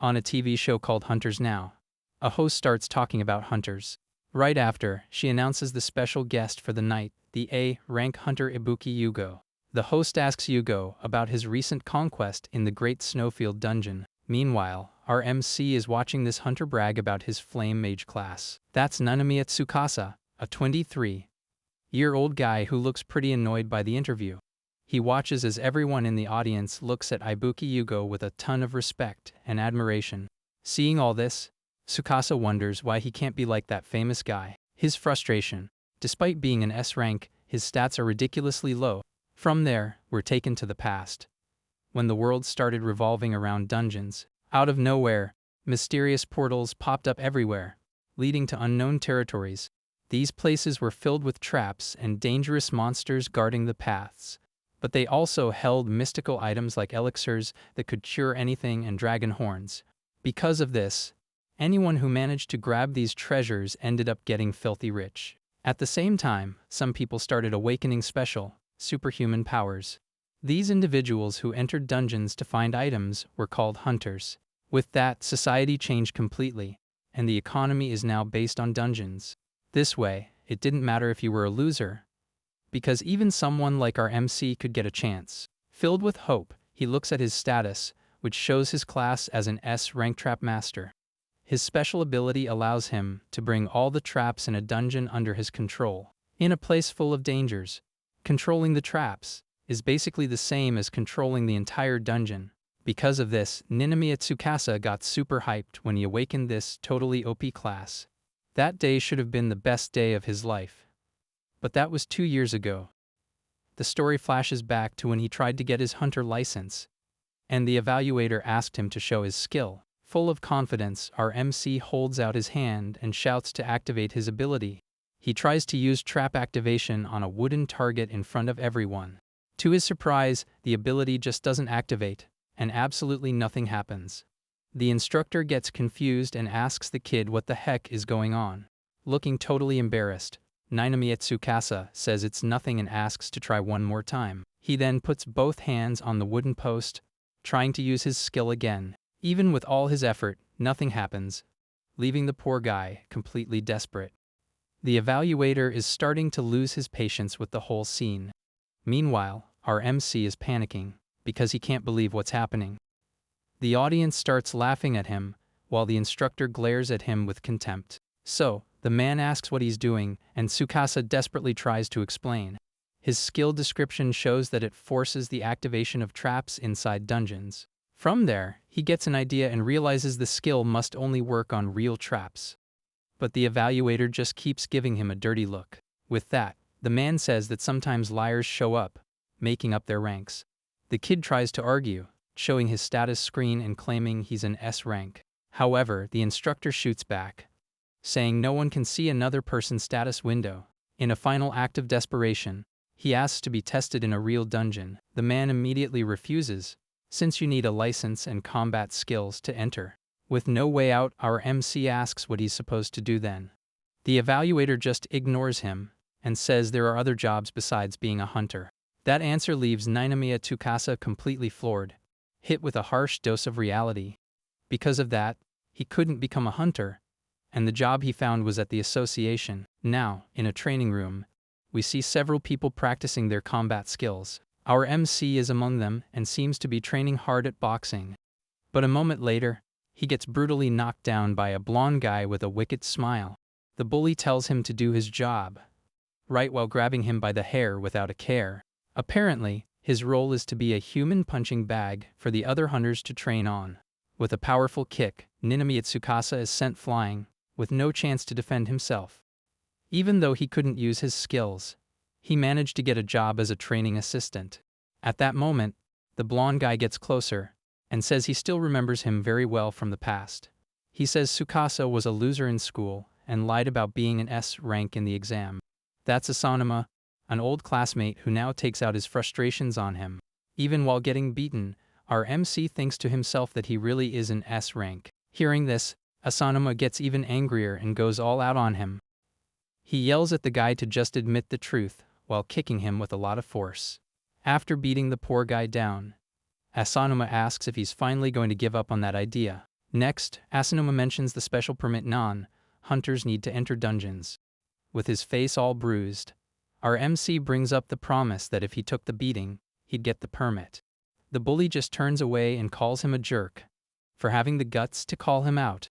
On a TV show called Hunters Now, a host starts talking about hunters. Right after, she announces the special guest for the night, the A-rank hunter Ibuki Yugo. The host asks Yugo about his recent conquest in the Great Snowfield Dungeon. Meanwhile, our MC is watching this hunter brag about his Flame Mage class. That's Nanamiya Tsukasa, a 23-year-old guy who looks pretty annoyed by the interview. He watches as everyone in the audience looks at Ibuki Yugo with a ton of respect and admiration. Seeing all this, Tsukasa wonders why he can't be like that famous guy. His frustration: despite being an S rank, his stats are ridiculously low. From there, we're taken to the past, when the world started revolving around dungeons. Out of nowhere, mysterious portals popped up everywhere, leading to unknown territories. These places were filled with traps and dangerous monsters guarding the paths, but they also held mystical items like elixirs that could cure anything and dragon horns. Because of this, anyone who managed to grab these treasures ended up getting filthy rich. At the same time, some people started awakening special, superhuman powers. These individuals who entered dungeons to find items were called hunters. With that, society changed completely, and the economy is now based on dungeons. This way, it didn't matter if you were a loser, because even someone like our MC could get a chance. Filled with hope, he looks at his status, which shows his class as an S-rank trap master. His special ability allows him to bring all the traps in a dungeon under his control. In a place full of dangers, controlling the traps is basically the same as controlling the entire dungeon. Because of this, Nanamiya Tsukasa got super hyped when he awakened this totally OP class. That day should have been the best day of his life. But that was 2 years ago. The story flashes back to when he tried to get his hunter license, and the evaluator asked him to show his skill. Full of confidence, our MC holds out his hand and shouts to activate his ability. He tries to use trap activation on a wooden target in front of everyone. To his surprise, the ability just doesn't activate, and absolutely nothing happens. The instructor gets confused and asks the kid what the heck is going on. Looking totally embarrassed, Nanamiya Tsukasa says it's nothing and asks to try one more time. He then puts both hands on the wooden post, trying to use his skill again. Even with all his effort, nothing happens, leaving the poor guy completely desperate. The evaluator is starting to lose his patience with the whole scene. Meanwhile, our MC is panicking, because he can't believe what's happening. The audience starts laughing at him, while the instructor glares at him with contempt. So, the man asks what he's doing, and Tsukasa desperately tries to explain. His skill description shows that it forces the activation of traps inside dungeons. From there, he gets an idea and realizes the skill must only work on real traps. But the evaluator just keeps giving him a dirty look. With that, the man says that sometimes liars show up, making up their ranks. The kid tries to argue, showing his status screen and claiming he's an S rank. However, the instructor shoots back, saying no one can see another person's status window. In a final act of desperation, he asks to be tested in a real dungeon. The man immediately refuses, since you need a license and combat skills to enter. With no way out, our MC asks what he's supposed to do then. The evaluator just ignores him and says there are other jobs besides being a hunter. That answer leaves Nanamiya Tsukasa completely floored, hit with a harsh dose of reality. Because of that, he couldn't become a hunter, and the job he found was at the association. Now, in a training room, we see several people practicing their combat skills. Our MC is among them and seems to be training hard at boxing. But a moment later, he gets brutally knocked down by a blonde guy with a wicked smile. The bully tells him to do his job, right while grabbing him by the hair without a care. Apparently, his role is to be a human punching bag for the other hunters to train on. With a powerful kick, Nanamiya Tsukasa is sent flying, with no chance to defend himself. Even though he couldn't use his skills, he managed to get a job as a training assistant. At that moment, the blonde guy gets closer and says he still remembers him very well from the past. He says Tsukasa was a loser in school and lied about being an S rank in the exam. That's Asanuma, an old classmate who now takes out his frustrations on him. Even while getting beaten, our MC thinks to himself that he really is an S rank. Hearing this, Asanuma gets even angrier and goes all out on him. He yells at the guy to just admit the truth, while kicking him with a lot of force. After beating the poor guy down, Asanuma asks if he's finally going to give up on that idea. Next, Asanuma mentions the special permit non-hunters need to enter dungeons. With his face all bruised, our MC brings up the promise that if he took the beating, he'd get the permit. The bully just turns away and calls him a jerk for having the guts to call him out.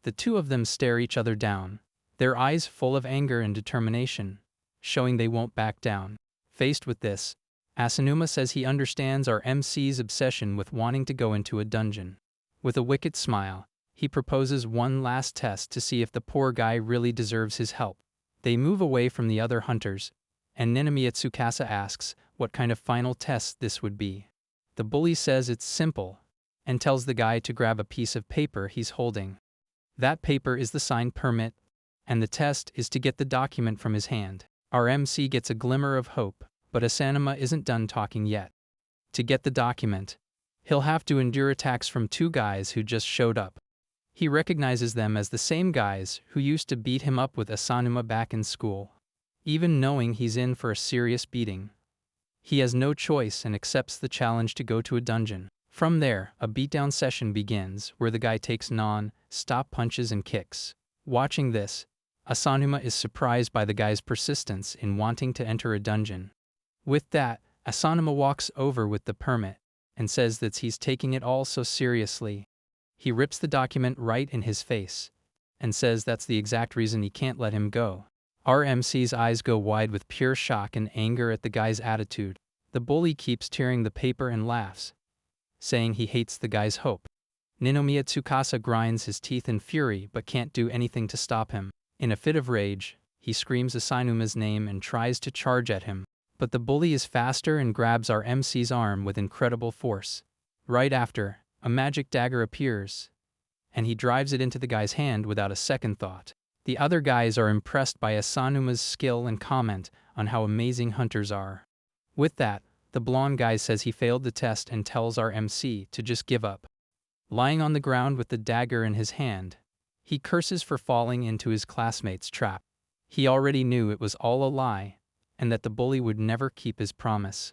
The two of them stare each other down, their eyes full of anger and determination, showing they won't back down. Faced with this, Asanuma says he understands our MC's obsession with wanting to go into a dungeon. With a wicked smile, he proposes one last test to see if the poor guy really deserves his help. They move away from the other hunters, and Ninomiya Tsukasa asks what kind of final test this would be. The bully says it's simple, and tells the guy to grab a piece of paper he's holding. That paper is the signed permit, and the test is to get the document from his hand. Our MC gets a glimmer of hope, but Asanuma isn't done talking yet. To get the document, he'll have to endure attacks from two guys who just showed up. He recognizes them as the same guys who used to beat him up with Asanuma back in school. Even knowing he's in for a serious beating, he has no choice and accepts the challenge to go to a dungeon. From there, a beatdown session begins where the guy takes non-stop punches and kicks. Watching this, Asanuma is surprised by the guy's persistence in wanting to enter a dungeon. With that, Asanuma walks over with the permit and says that he's taking it all so seriously. He rips the document right in his face and says that's the exact reason he can't let him go. Our MC's eyes go wide with pure shock and anger at the guy's attitude. The bully keeps tearing the paper and laughs, saying he hates the guy's hope. Ninomiya Tsukasa grinds his teeth in fury but can't do anything to stop him. In a fit of rage, he screams Asanuma's name and tries to charge at him. But the bully is faster and grabs our MC's arm with incredible force. Right after, a magic dagger appears, and he drives it into the guy's hand without a second thought. The other guys are impressed by Asanuma's skill and comment on how amazing hunters are. With that, the blonde guy says he failed the test and tells our MC to just give up. Lying on the ground with the dagger in his hand, he curses for falling into his classmate's trap. He already knew it was all a lie, and that the bully would never keep his promise.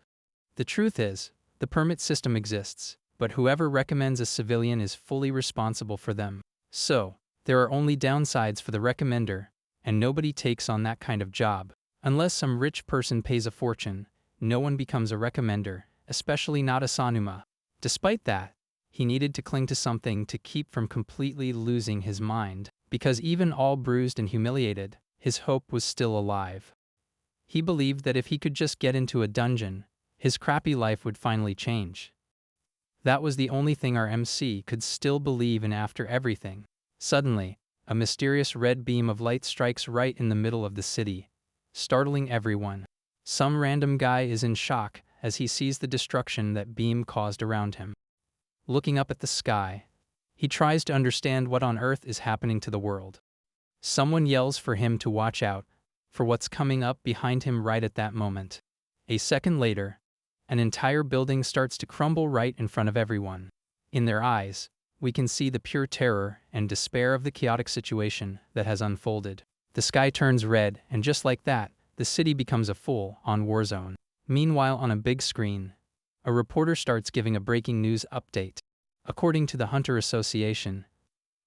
The truth is, the permit system exists, but whoever recommends a civilian is fully responsible for them. So, there are only downsides for the recommender, and nobody takes on that kind of job. Unless some rich person pays a fortune, no one becomes a recommender, especially not Asanuma. Despite that, he needed to cling to something to keep from completely losing his mind, because even all bruised and humiliated, his hope was still alive. He believed that if he could just get into a dungeon, his crappy life would finally change. That was the only thing our MC could still believe in after everything. Suddenly, a mysterious red beam of light strikes right in the middle of the city, startling everyone. Some random guy is in shock as he sees the destruction that beam caused around him. Looking up at the sky, he tries to understand what on earth is happening to the world. Someone yells for him to watch out for what's coming up behind him right at that moment. A second later, an entire building starts to crumble right in front of everyone. In their eyes, we can see the pure terror and despair of the chaotic situation that has unfolded. The sky turns red, and just like that, the city becomes a full-on war zone. Meanwhile, on a big screen, a reporter starts giving a breaking news update. According to the Hunter Association,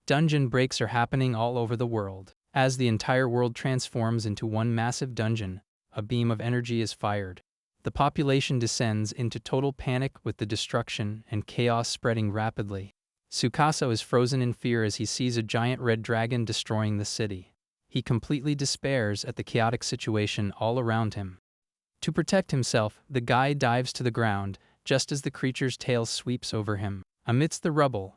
dungeon breaks are happening all over the world. As the entire world transforms into one massive dungeon, a beam of energy is fired. The population descends into total panic with the destruction and chaos spreading rapidly. Tsukasa is frozen in fear as he sees a giant red dragon destroying the city. He completely despairs at the chaotic situation all around him. To protect himself, the guy dives to the ground just as the creature's tail sweeps over him. Amidst the rubble,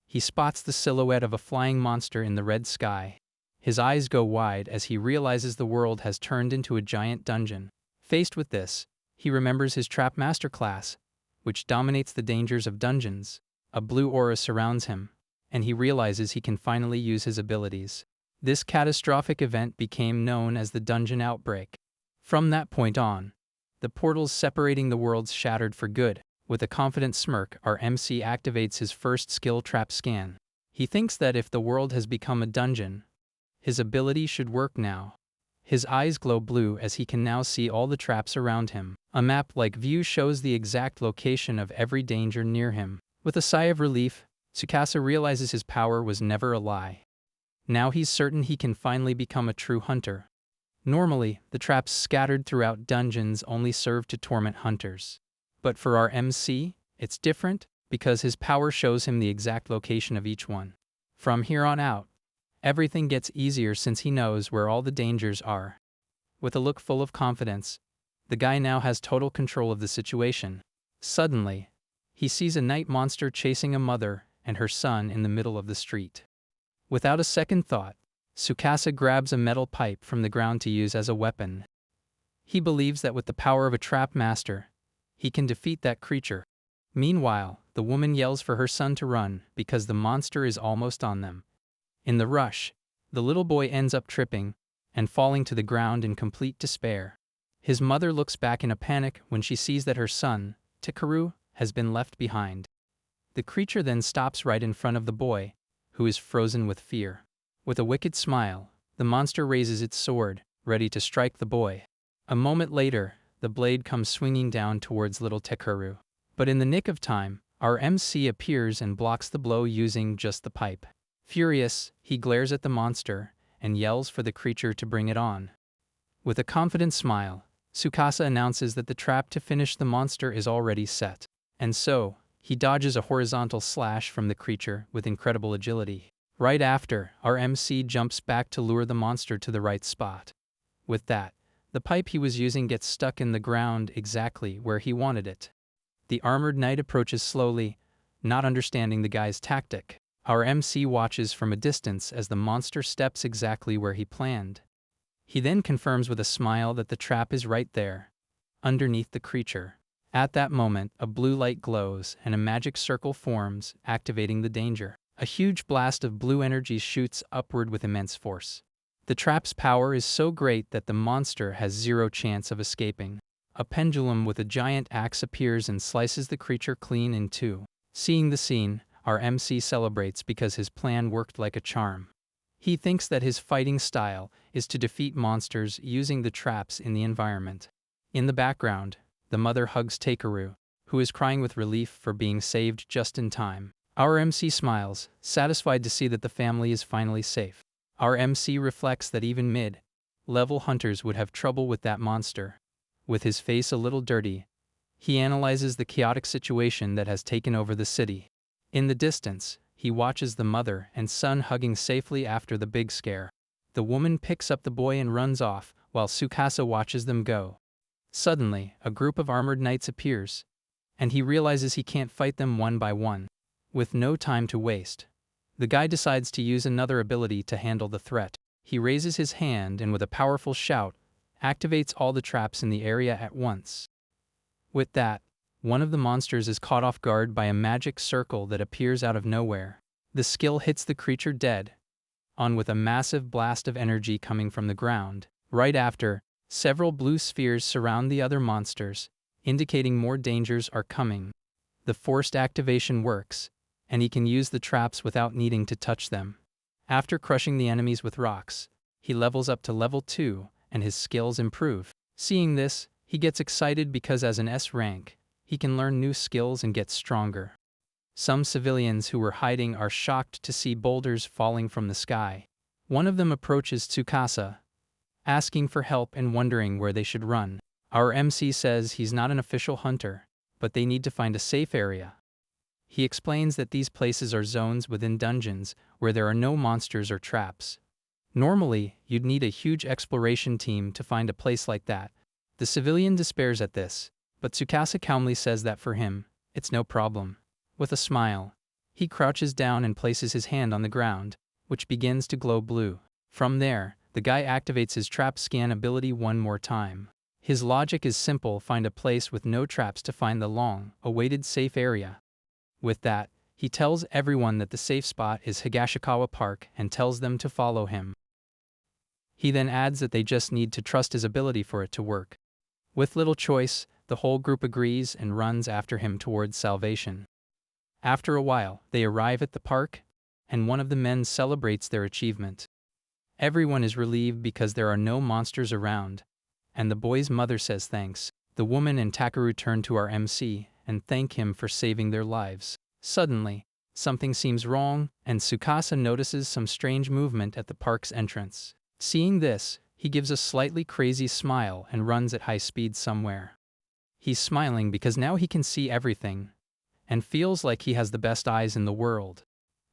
he spots the silhouette of a flying monster in the red sky. His eyes go wide as he realizes the world has turned into a giant dungeon. Faced with this, he remembers his trap masterclass, which dominates the dangers of dungeons. A blue aura surrounds him, and he realizes he can finally use his abilities. This catastrophic event became known as the Dungeon Outbreak. From that point on, the portals separating the worlds shattered for good. With a confident smirk, our MC activates his first skill trap scan. He thinks that if the world has become a dungeon, his ability should work now. His eyes glow blue as he can now see all the traps around him. A map-like view shows the exact location of every danger near him. With a sigh of relief, Tsukasa realizes his power was never a lie. Now he's certain he can finally become a true hunter. Normally, the traps scattered throughout dungeons only serve to torment hunters. But for our MC, it's different because his power shows him the exact location of each one. From here on out, everything gets easier since he knows where all the dangers are. With a look full of confidence, the guy now has total control of the situation. Suddenly, he sees a night monster chasing a mother and her son in the middle of the street. Without a second thought, Tsukasa grabs a metal pipe from the ground to use as a weapon. He believes that with the power of a trap master, he can defeat that creature. Meanwhile, the woman yells for her son to run because the monster is almost on them. In the rush, the little boy ends up tripping and falling to the ground in complete despair. His mother looks back in a panic when she sees that her son, Tikaru, has been left behind. The creature then stops right in front of the boy, who is frozen with fear. With a wicked smile, the monster raises its sword, ready to strike the boy. A moment later, the blade comes swinging down towards little Tikaru. But in the nick of time, our MC appears and blocks the blow using just the pipe. Furious, he glares at the monster and yells for the creature to bring it on. With a confident smile, Tsukasa announces that the trap to finish the monster is already set. And so, he dodges a horizontal slash from the creature with incredible agility. Right after, our MC jumps back to lure the monster to the right spot. With that, the pipe he was using gets stuck in the ground exactly where he wanted it. The armored knight approaches slowly, not understanding the guy's tactic. Our MC watches from a distance as the monster steps exactly where he planned. He then confirms with a smile that the trap is right there, underneath the creature. At that moment, a blue light glows and a magic circle forms, activating the danger. A huge blast of blue energy shoots upward with immense force. The trap's power is so great that the monster has zero chance of escaping. A pendulum with a giant axe appears and slices the creature clean in two. Seeing the scene, our MC celebrates because his plan worked like a charm. He thinks that his fighting style is to defeat monsters using the traps in the environment. In the background, the mother hugs Takeru, who is crying with relief for being saved just in time. Our MC smiles, satisfied to see that the family is finally safe. Our MC reflects that even mid-level hunters would have trouble with that monster. With his face a little dirty, he analyzes the chaotic situation that has taken over the city. In the distance, he watches the mother and son hugging safely after the big scare. The woman picks up the boy and runs off, while Tsukasa watches them go. Suddenly, a group of armored knights appears, and he realizes he can't fight them one by one. With no time to waste, the guy decides to use another ability to handle the threat. He raises his hand and with a powerful shout, activates all the traps in the area at once. With that, one of the monsters is caught off guard by a magic circle that appears out of nowhere. The skill hits the creature dead on with a massive blast of energy coming from the ground. Right after, several blue spheres surround the other monsters, indicating more dangers are coming. The forced activation works, and he can use the traps without needing to touch them. After crushing the enemies with rocks, he levels up to level 2, and his skills improve. Seeing this, he gets excited because as an S rank, he can learn new skills and get stronger. Some civilians who were hiding are shocked to see boulders falling from the sky. One of them approaches Tsukasa, asking for help and wondering where they should run. Our MC says he's not an official hunter, but they need to find a safe area. He explains that these places are zones within dungeons where there are no monsters or traps. Normally, you'd need a huge exploration team to find a place like that. The civilian despairs at this, but Tsukasa calmly says that for him, it's no problem. With a smile, he crouches down and places his hand on the ground, which begins to glow blue. From there, the guy activates his trap scan ability one more time. His logic is simple: find a place with no traps to find the long-awaited safe area. With that, he tells everyone that the safe spot is Higashikawa Park and tells them to follow him. He then adds that they just need to trust his ability for it to work. With little choice, the whole group agrees and runs after him towards salvation. After a while, they arrive at the park, and one of the men celebrates their achievement. Everyone is relieved because there are no monsters around, and the boy's mother says thanks. The woman and Takeru turn to our MC and thank him for saving their lives. Suddenly, Something seems wrong, and Tsukasa notices some strange movement at the park's entrance. Seeing this, he gives a slightly crazy smile and runs at high speed somewhere. He's smiling because now he can see everything, and feels like he has the best eyes in the world.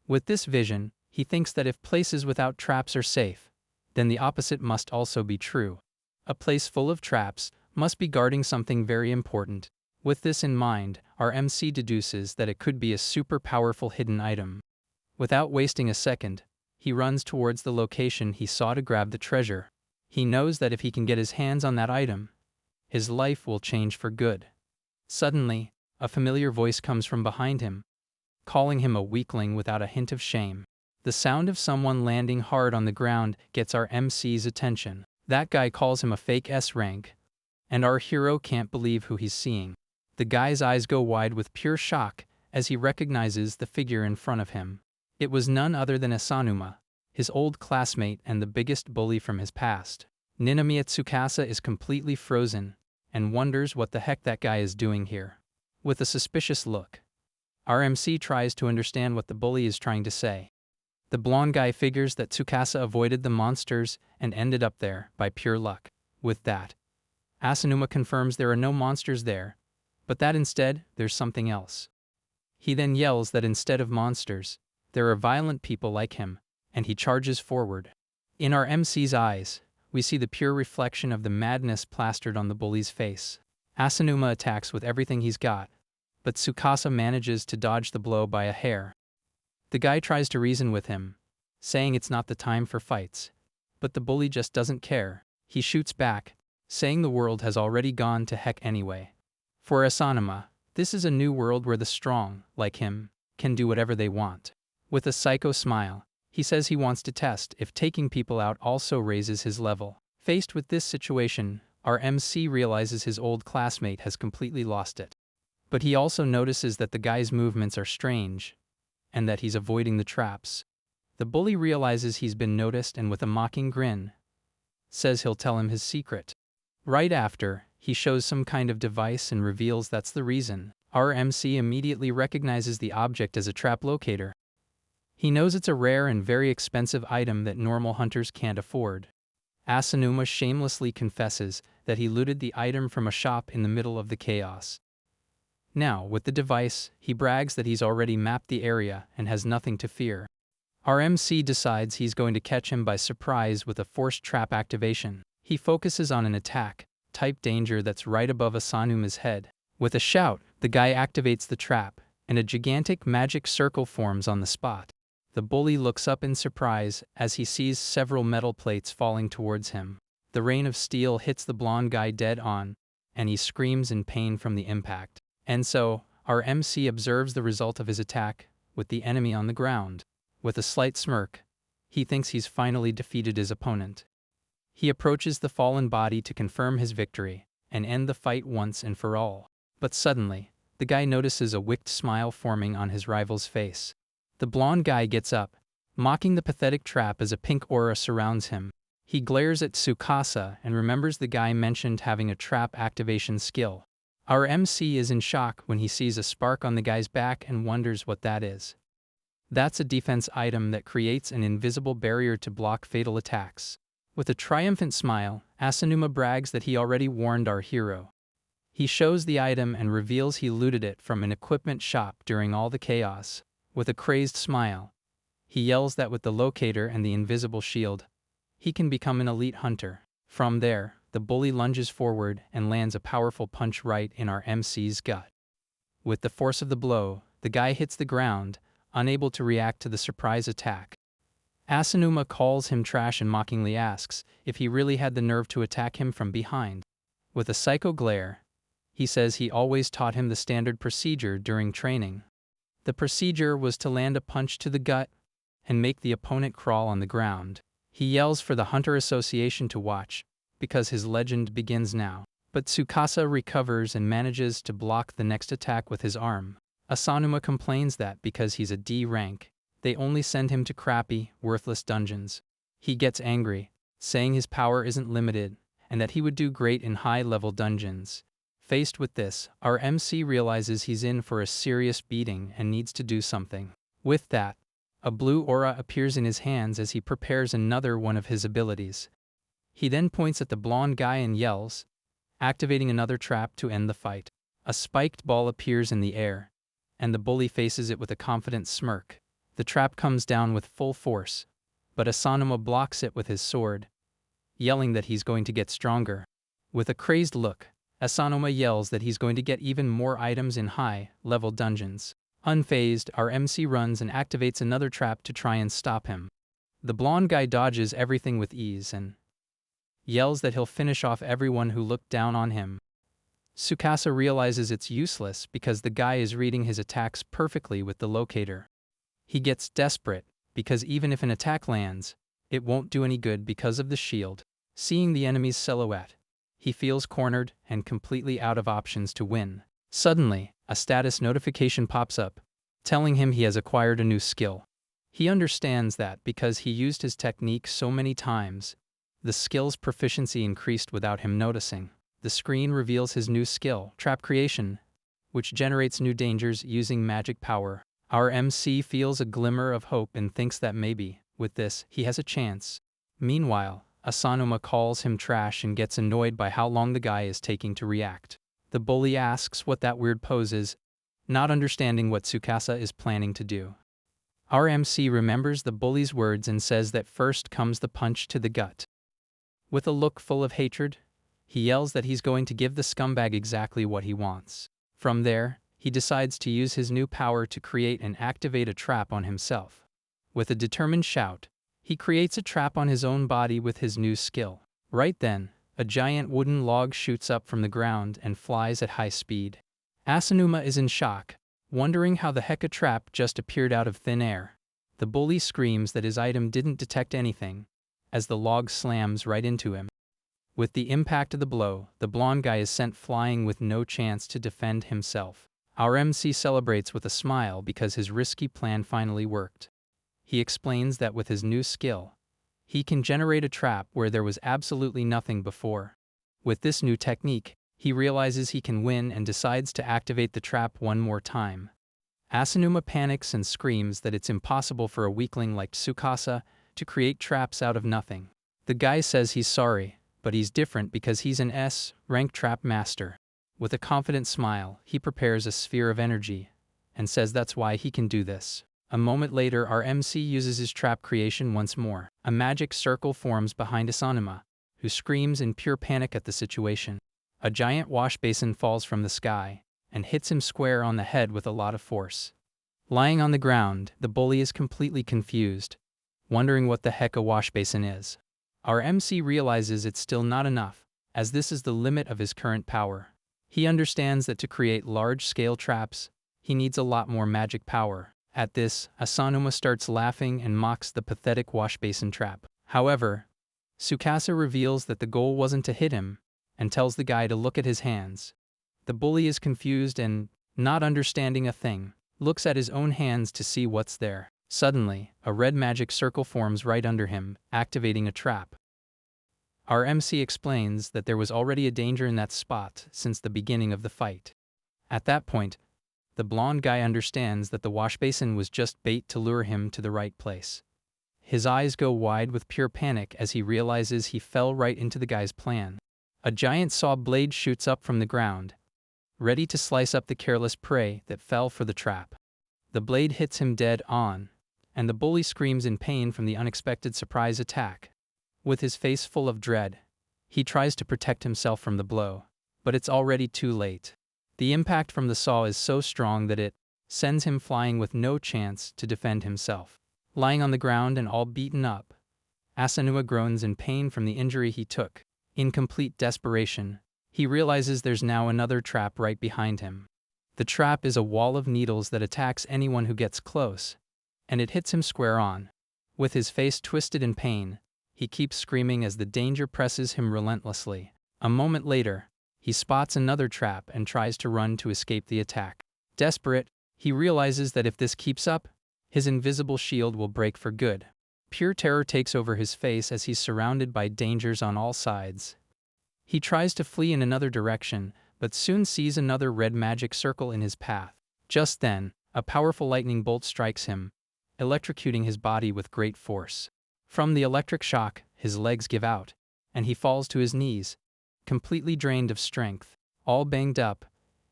With this vision, he thinks that if places without traps are safe, then the opposite must also be true. A place full of traps must be guarding something very important. With this in mind, our MC deduces that it could be a super powerful hidden item. Without wasting a second, he runs towards the location he saw to grab the treasure. He knows that if he can get his hands on that item, his life will change for good. Suddenly, a familiar voice comes from behind him, calling him a weakling without a hint of shame. The sound of someone landing hard on the ground gets our MC's attention. That guy calls him a fake S rank, and our hero can't believe who he's seeing. The guy's eyes go wide with pure shock as he recognizes the figure in front of him. It was none other than Asanuma, his old classmate and the biggest bully from his past. Ninomiya Tsukasa is completely frozen and wonders what the heck that guy is doing here. With a suspicious look, our MC tries to understand what the bully is trying to say. The blonde guy figures that Tsukasa avoided the monsters and ended up there by pure luck. With that, Asanuma confirms there are no monsters there, but that instead, there's something else. He then yells that instead of monsters, there are violent people like him, and he charges forward. In our MC's eyes, we see the pure reflection of the madness plastered on the bully's face. Asanuma attacks with everything he's got, but Tsukasa manages to dodge the blow by a hair. The guy tries to reason with him, saying it's not the time for fights, but the bully just doesn't care. He shoots back, saying the world has already gone to heck anyway. For Asanuma, this is a new world where the strong, like him, can do whatever they want. With a psycho smile, he says he wants to test if taking people out also raises his level. Faced with this situation, our MC realizes his old classmate has completely lost it. But he also notices that the guy's movements are strange, and that he's avoiding the traps. The bully realizes he's been noticed and with a mocking grin, says he'll tell him his secret. Right after, he shows some kind of device and reveals that's the reason. Our MC immediately recognizes the object as a trap locator. He knows it's a rare and very expensive item that normal hunters can't afford. Asanuma shamelessly confesses that he looted the item from a shop in the middle of the chaos. Now, with the device, he brags that he's already mapped the area and has nothing to fear. Our MC decides he's going to catch him by surprise with a forced trap activation. He focuses on an attack, type danger that's right above Asanuma's head. With a shout, the guy activates the trap, and a gigantic magic circle forms on the spot. The bully looks up in surprise as he sees several metal plates falling towards him. The rain of steel hits the blonde guy dead on, and he screams in pain from the impact. And so, our MC observes the result of his attack, with the enemy on the ground. With a slight smirk, he thinks he's finally defeated his opponent. He approaches the fallen body to confirm his victory, and end the fight once and for all. But suddenly, the guy notices a wicked smile forming on his rival's face. The blonde guy gets up, mocking the pathetic trap as a pink aura surrounds him. He glares at Tsukasa and remembers the guy mentioned having a trap activation skill. Our MC is in shock when he sees a spark on the guy's back and wonders what that is. That's a defense item that creates an invisible barrier to block fatal attacks. With a triumphant smile, Asanuma brags that he already warned our hero. He shows the item and reveals he looted it from an equipment shop during all the chaos. With a crazed smile, he yells that with the locator and the invisible shield, he can become an elite hunter. From there, the bully lunges forward and lands a powerful punch right in our MC's gut. With the force of the blow, the guy hits the ground, unable to react to the surprise attack. Asanuma calls him trash and mockingly asks if he really had the nerve to attack him from behind. With a psycho glare, he says he always taught him the standard procedure during training. The procedure was to land a punch to the gut and make the opponent crawl on the ground. He yells for the Hunter Association to watch, because his legend begins now. But Tsukasa recovers and manages to block the next attack with his arm. Asanuma complains that because he's a D rank, they only send him to crappy, worthless dungeons. He gets angry, saying his power isn't limited, and that he would do great in high-level dungeons. Faced with this, our MC realizes he's in for a serious beating and needs to do something. With that, a blue aura appears in his hands as he prepares another one of his abilities. He then points at the blonde guy and yells, activating another trap to end the fight. A spiked ball appears in the air, and the bully faces it with a confident smirk. The trap comes down with full force, but Asanuma blocks it with his sword, yelling that he's going to get stronger. With a crazed look, Asanuma yells that he's going to get even more items in high-level dungeons. Unfazed, our MC runs and activates another trap to try and stop him. The blonde guy dodges everything with ease and yells that he'll finish off everyone who looked down on him. Tsukasa realizes it's useless because the guy is reading his attacks perfectly with the locator. He gets desperate, because even if an attack lands, it won't do any good because of the shield. Seeing the enemy's silhouette, he feels cornered and completely out of options to win. Suddenly, a status notification pops up, telling him he has acquired a new skill. He understands that because he used his technique so many times, the skill's proficiency increased without him noticing. The screen reveals his new skill, Trap Creation, which generates new dangers using magic power. Our MC feels a glimmer of hope and thinks that maybe, with this, he has a chance. Meanwhile, Asanuma calls him trash and gets annoyed by how long the guy is taking to react. The bully asks what that weird pose is, not understanding what Tsukasa is planning to do. Our MC remembers the bully's words and says that first comes the punch to the gut. With a look full of hatred, he yells that he's going to give the scumbag exactly what he wants. From there, he decides to use his new power to create and activate a trap on himself. With a determined shout, he creates a trap on his own body with his new skill. Right then, a giant wooden log shoots up from the ground and flies at high speed. Asanuma is in shock, wondering how the heck a trap just appeared out of thin air. The bully screams that his item didn't detect anything, as the log slams right into him. With the impact of the blow, the blonde guy is sent flying with no chance to defend himself. Our MC celebrates with a smile because his risky plan finally worked. He explains that with his new skill, he can generate a trap where there was absolutely nothing before. With this new technique, he realizes he can win and decides to activate the trap one more time. Asanuma panics and screams that it's impossible for a weakling like Tsukasa to create traps out of nothing. The guy says he's sorry, but he's different because he's an S-rank trap master. With a confident smile, he prepares a sphere of energy and says that's why he can do this. A moment later, our MC uses his trap creation once more. A magic circle forms behind Asanuma, who screams in pure panic at the situation. A giant wash basin falls from the sky and hits him square on the head with a lot of force. Lying on the ground, the bully is completely confused, wondering what the heck a wash basin is. Our MC realizes it's still not enough, as this is the limit of his current power. He understands that to create large-scale traps, he needs a lot more magic power. At this, Asanuma starts laughing and mocks the pathetic wash basin trap. However, Tsukasa reveals that the goal wasn't to hit him, and tells the guy to look at his hands. The bully is confused and, not understanding a thing, looks at his own hands to see what's there. Suddenly, a red magic circle forms right under him, activating a trap. Our MC explains that there was already a danger in that spot since the beginning of the fight. At that point, the blonde guy understands that the wash basin was just bait to lure him to the right place. His eyes go wide with pure panic as he realizes he fell right into the guy's plan. A giant saw blade shoots up from the ground, ready to slice up the careless prey that fell for the trap. The blade hits him dead on, and the bully screams in pain from the unexpected surprise attack. With his face full of dread, he tries to protect himself from the blow, but it's already too late. The impact from the saw is so strong that it sends him flying with no chance to defend himself. Lying on the ground and all beaten up, Asanuma groans in pain from the injury he took. In complete desperation, he realizes there's now another trap right behind him. The trap is a wall of needles that attacks anyone who gets close, and it hits him square on. With his face twisted in pain, he keeps screaming as the danger presses him relentlessly. A moment later, he spots another trap and tries to run to escape the attack. Desperate, he realizes that if this keeps up, his invisible shield will break for good. Pure terror takes over his face as he's surrounded by dangers on all sides. He tries to flee in another direction, but soon sees another red magic circle in his path. Just then, A powerful lightning bolt strikes him, electrocuting his body with great force. From the electric shock, his legs give out, and he falls to his knees, completely drained of strength. All banged up,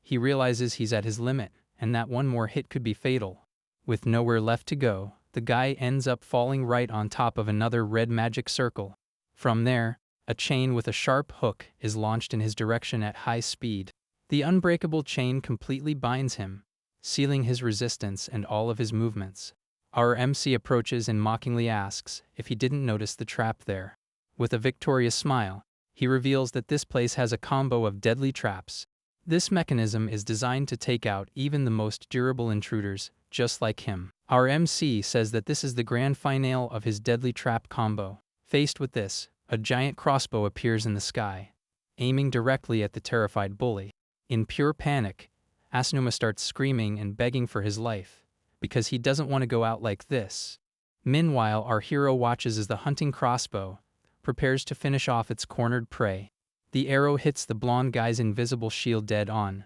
he realizes he's at his limit, and that one more hit could be fatal. With nowhere left to go, the guy ends up falling right on top of another red magic circle. From there, a chain with a sharp hook is launched in his direction at high speed. The unbreakable chain completely binds him, sealing his resistance and all of his movements. Our MC approaches and mockingly asks if he didn't notice the trap there. With a victorious smile, he reveals that this place has a combo of deadly traps. This mechanism is designed to take out even the most durable intruders, just like him. Our MC says that this is the grand finale of his deadly trap combo. Faced with this, a giant crossbow appears in the sky, aiming directly at the terrified bully. In pure panic, Asanuma starts screaming and begging for his life, because he doesn't want to go out like this. Meanwhile, our hero watches as the hunting crossbow prepares to finish off its cornered prey. The arrow hits the blonde guy's invisible shield dead on,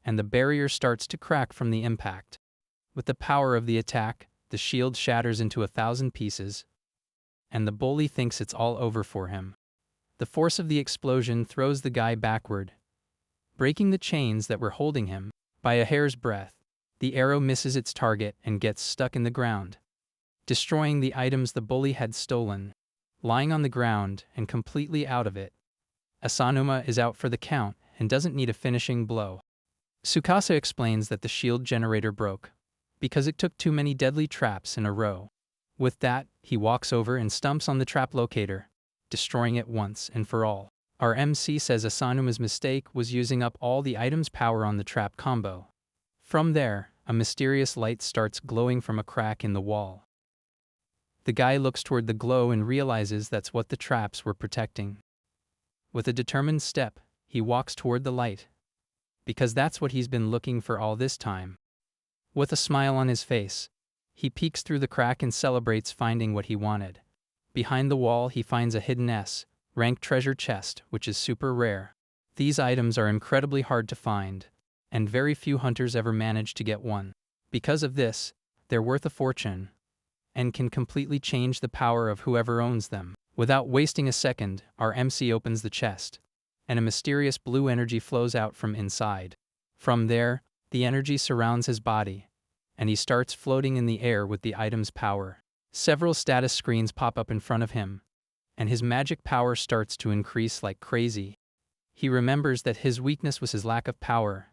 and the barrier starts to crack from the impact. With the power of the attack, the shield shatters into 1,000 pieces, and the bully thinks it's all over for him. The force of the explosion throws the guy backward, breaking the chains that were holding him. By a hair's breadth, the arrow misses its target and gets stuck in the ground, destroying the items the bully had stolen. Lying on the ground and completely out of it, Asanuma is out for the count and doesn't need a finishing blow. Tsukasa explains that the shield generator broke because it took too many deadly traps in a row. With that, he walks over and stumps on the trap locator, destroying it once and for all. Our MC says Asanuma's mistake was using up all the item's power on the trap combo. From there, a mysterious light starts glowing from a crack in the wall. The guy looks toward the glow and realizes that's what the traps were protecting. With a determined step, he walks toward the light, because that's what he's been looking for all this time. With a smile on his face, he peeks through the crack and celebrates finding what he wanted. Behind the wall, he finds a hidden S-rank treasure chest, which is super rare. These items are incredibly hard to find, and very few hunters ever manage to get one. Because of this, they're worth a fortune, and can completely change the power of whoever owns them. Without wasting a second, our MC opens the chest, and a mysterious blue energy flows out from inside. From there, the energy surrounds his body, and he starts floating in the air with the item's power. Several status screens pop up in front of him, and his magic power starts to increase like crazy. He remembers that his weakness was his lack of power,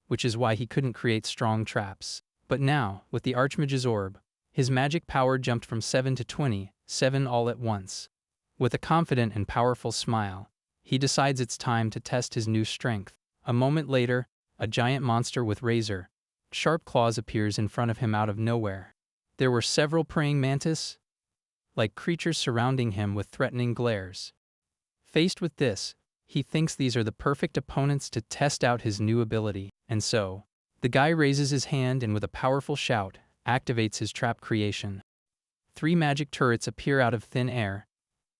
which is why he couldn't create strong traps. But now, with the Archmage's orb, his magic power jumped from 7 to 27 all at once. With a confident and powerful smile, he decides it's time to test his new strength. A moment later, a giant monster with razor-sharp claws appears in front of him out of nowhere. There were several praying mantis-like creatures surrounding him with threatening glares. Faced with this, he thinks these are the perfect opponents to test out his new ability. And so, the guy raises his hand and with a powerful shout, activates his trap creation. 3 magic turrets appear out of thin air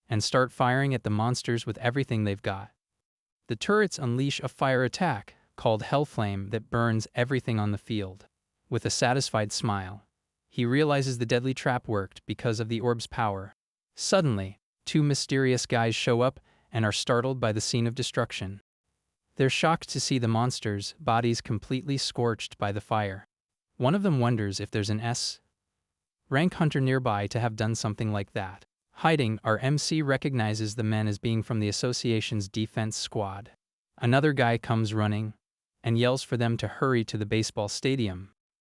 and start firing at the monsters with everything they've got. The turrets unleash a fire attack called Hellflame that burns everything on the field. With a satisfied smile, he realizes the deadly trap worked because of the orb's power. Suddenly, 2 mysterious guys show up and are startled by the scene of destruction. They're shocked to see the monsters' bodies completely scorched by the fire. One of them wonders if there's an S-rank hunter nearby to have done something like that. Hiding, our MC recognizes the men as being from the association's defense squad. Another guy comes running and yells for them to hurry to the baseball stadium.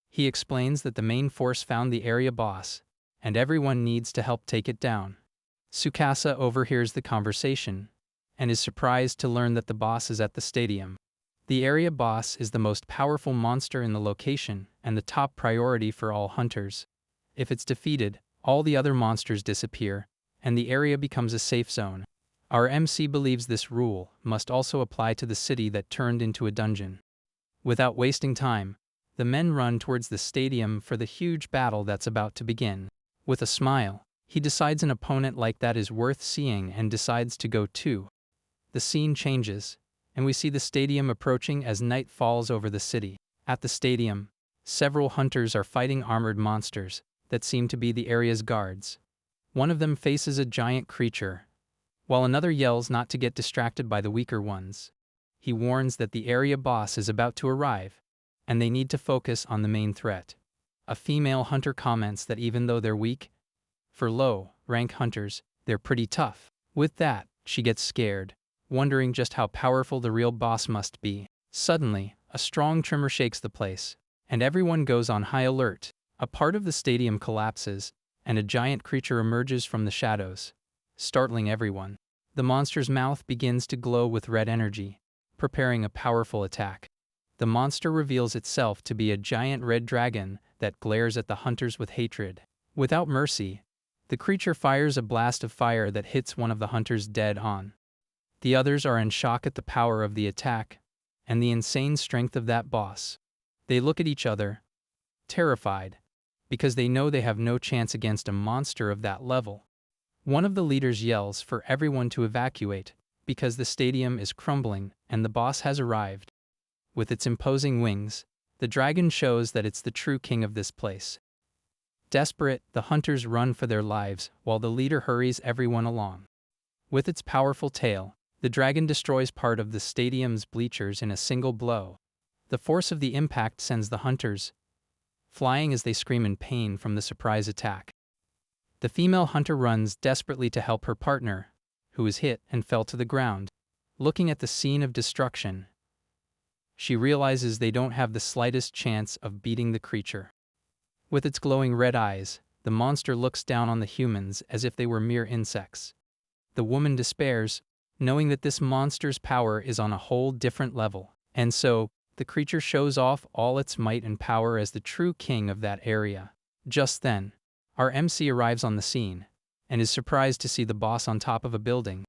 He explains that the main force found the area boss, and everyone needs to help take it down. Tsukasa overhears the conversation and is surprised to learn that the boss is at the stadium. The area boss is the most powerful monster in the location and the top priority for all hunters. If it's defeated, all the other monsters disappear, and the area becomes a safe zone. Our MC believes this rule must also apply to the city that turned into a dungeon. Without wasting time, the men run towards the stadium for the huge battle that's about to begin. With a smile, he decides an opponent like that is worth seeing and decides to go too. The scene changes, and we see the stadium approaching as night falls over the city. At the stadium, Several hunters are fighting armored monsters that seem to be the area's guards. One of them faces a giant creature, while another yells not to get distracted by the weaker ones. He warns that the area boss is about to arrive, and they need to focus on the main threat. A female hunter comments that even though they're weak, for low-rank hunters, they're pretty tough. With that, she gets scared, wondering just how powerful the real boss must be. Suddenly, a strong tremor shakes the place, and everyone goes on high alert. A part of the stadium collapses, and a giant creature emerges from the shadows, startling everyone. The monster's mouth begins to glow with red energy, preparing a powerful attack. The monster reveals itself to be a giant red dragon that glares at the hunters with hatred. Without mercy, the creature fires a blast of fire that hits one of the hunters dead on. The others are in shock at the power of the attack and the insane strength of that boss. They look at each other, terrified, because they know they have no chance against a monster of that level. One of the leaders yells for everyone to evacuate, because the stadium is crumbling and the boss has arrived. With its imposing wings, the dragon shows that it's the true king of this place. Desperate, the hunters run for their lives while the leader hurries everyone along. With its powerful tail, the dragon destroys part of the stadium's bleachers in a single blow. The force of the impact sends the hunters flying as they scream in pain from the surprise attack. The female hunter runs desperately to help her partner, who is hit and fell to the ground. Looking at the scene of destruction, she realizes they don't have the slightest chance of beating the creature. With its glowing red eyes, the monster looks down on the humans as if they were mere insects. The woman despairs, knowing that this monster's power is on a whole different level, and so, the creature shows off all its might and power as the true king of that area. Just then, our MC arrives on the scene, and is surprised to see the boss on top of a building.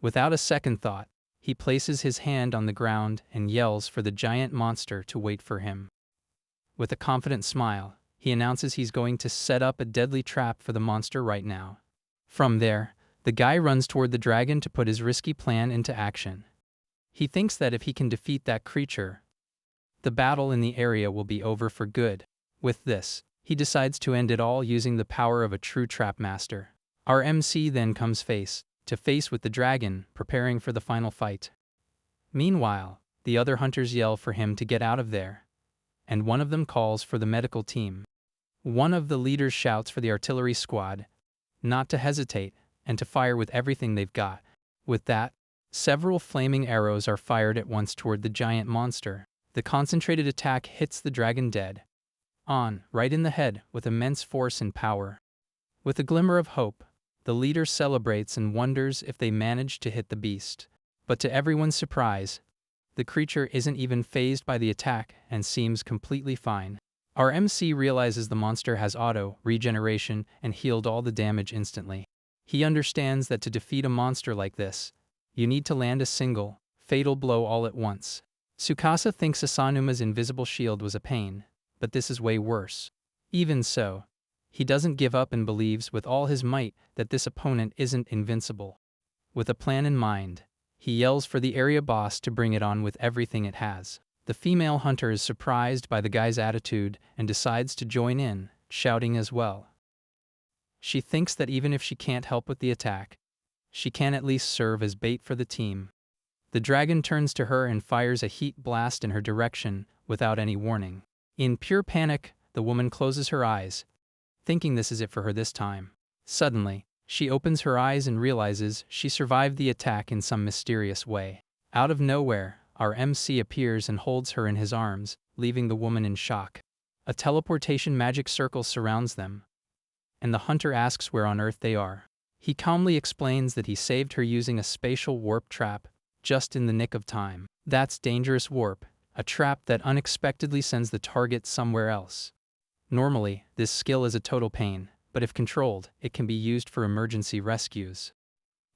Without a second thought, he places his hand on the ground and yells for the giant monster to wait for him. With a confident smile, he announces he's going to set up a deadly trap for the monster right now. From there, the guy runs toward the dragon to put his risky plan into action. He thinks that if he can defeat that creature, the battle in the area will be over for good. With this, he decides to end it all using the power of a true trap master. Our MC then comes face to face with the dragon, preparing for the final fight. Meanwhile, the other hunters yell for him to get out of there, and one of them calls for the medical team. One of the leaders shouts for the artillery squad not to hesitate and to fire with everything they've got. With that, several flaming arrows are fired at once toward the giant monster. The concentrated attack hits the dragon dead on, right in the head, with immense force and power. With a glimmer of hope, the leader celebrates and wonders if they managed to hit the beast. But to everyone's surprise, the creature isn't even fazed by the attack and seems completely fine. Our MC realizes the monster has auto-regeneration and healed all the damage instantly. He understands that to defeat a monster like this, you need to land a single, fatal blow all at once. Tsukasa thinks Asanuma's invisible shield was a pain, but this is way worse. Even so, he doesn't give up and believes with all his might that this opponent isn't invincible. With a plan in mind, he yells for the area boss to bring it on with everything it has. The female hunter is surprised by the guy's attitude and decides to join in, shouting as well. She thinks that even if she can't help with the attack, she can at least serve as bait for the team. The dragon turns to her and fires a heat blast in her direction without any warning. In pure panic, the woman closes her eyes, thinking this is it for her this time. Suddenly, she opens her eyes and realizes she survived the attack in some mysterious way. Out of nowhere, our MC appears and holds her in his arms, leaving the woman in shock. A teleportation magic circle surrounds them, and the hunter asks where on earth they are. He calmly explains that he saved her using a spatial warp trap, just in the nick of time. That's dangerous warp, a trap that unexpectedly sends the target somewhere else. Normally, this skill is a total pain, but if controlled, it can be used for emergency rescues.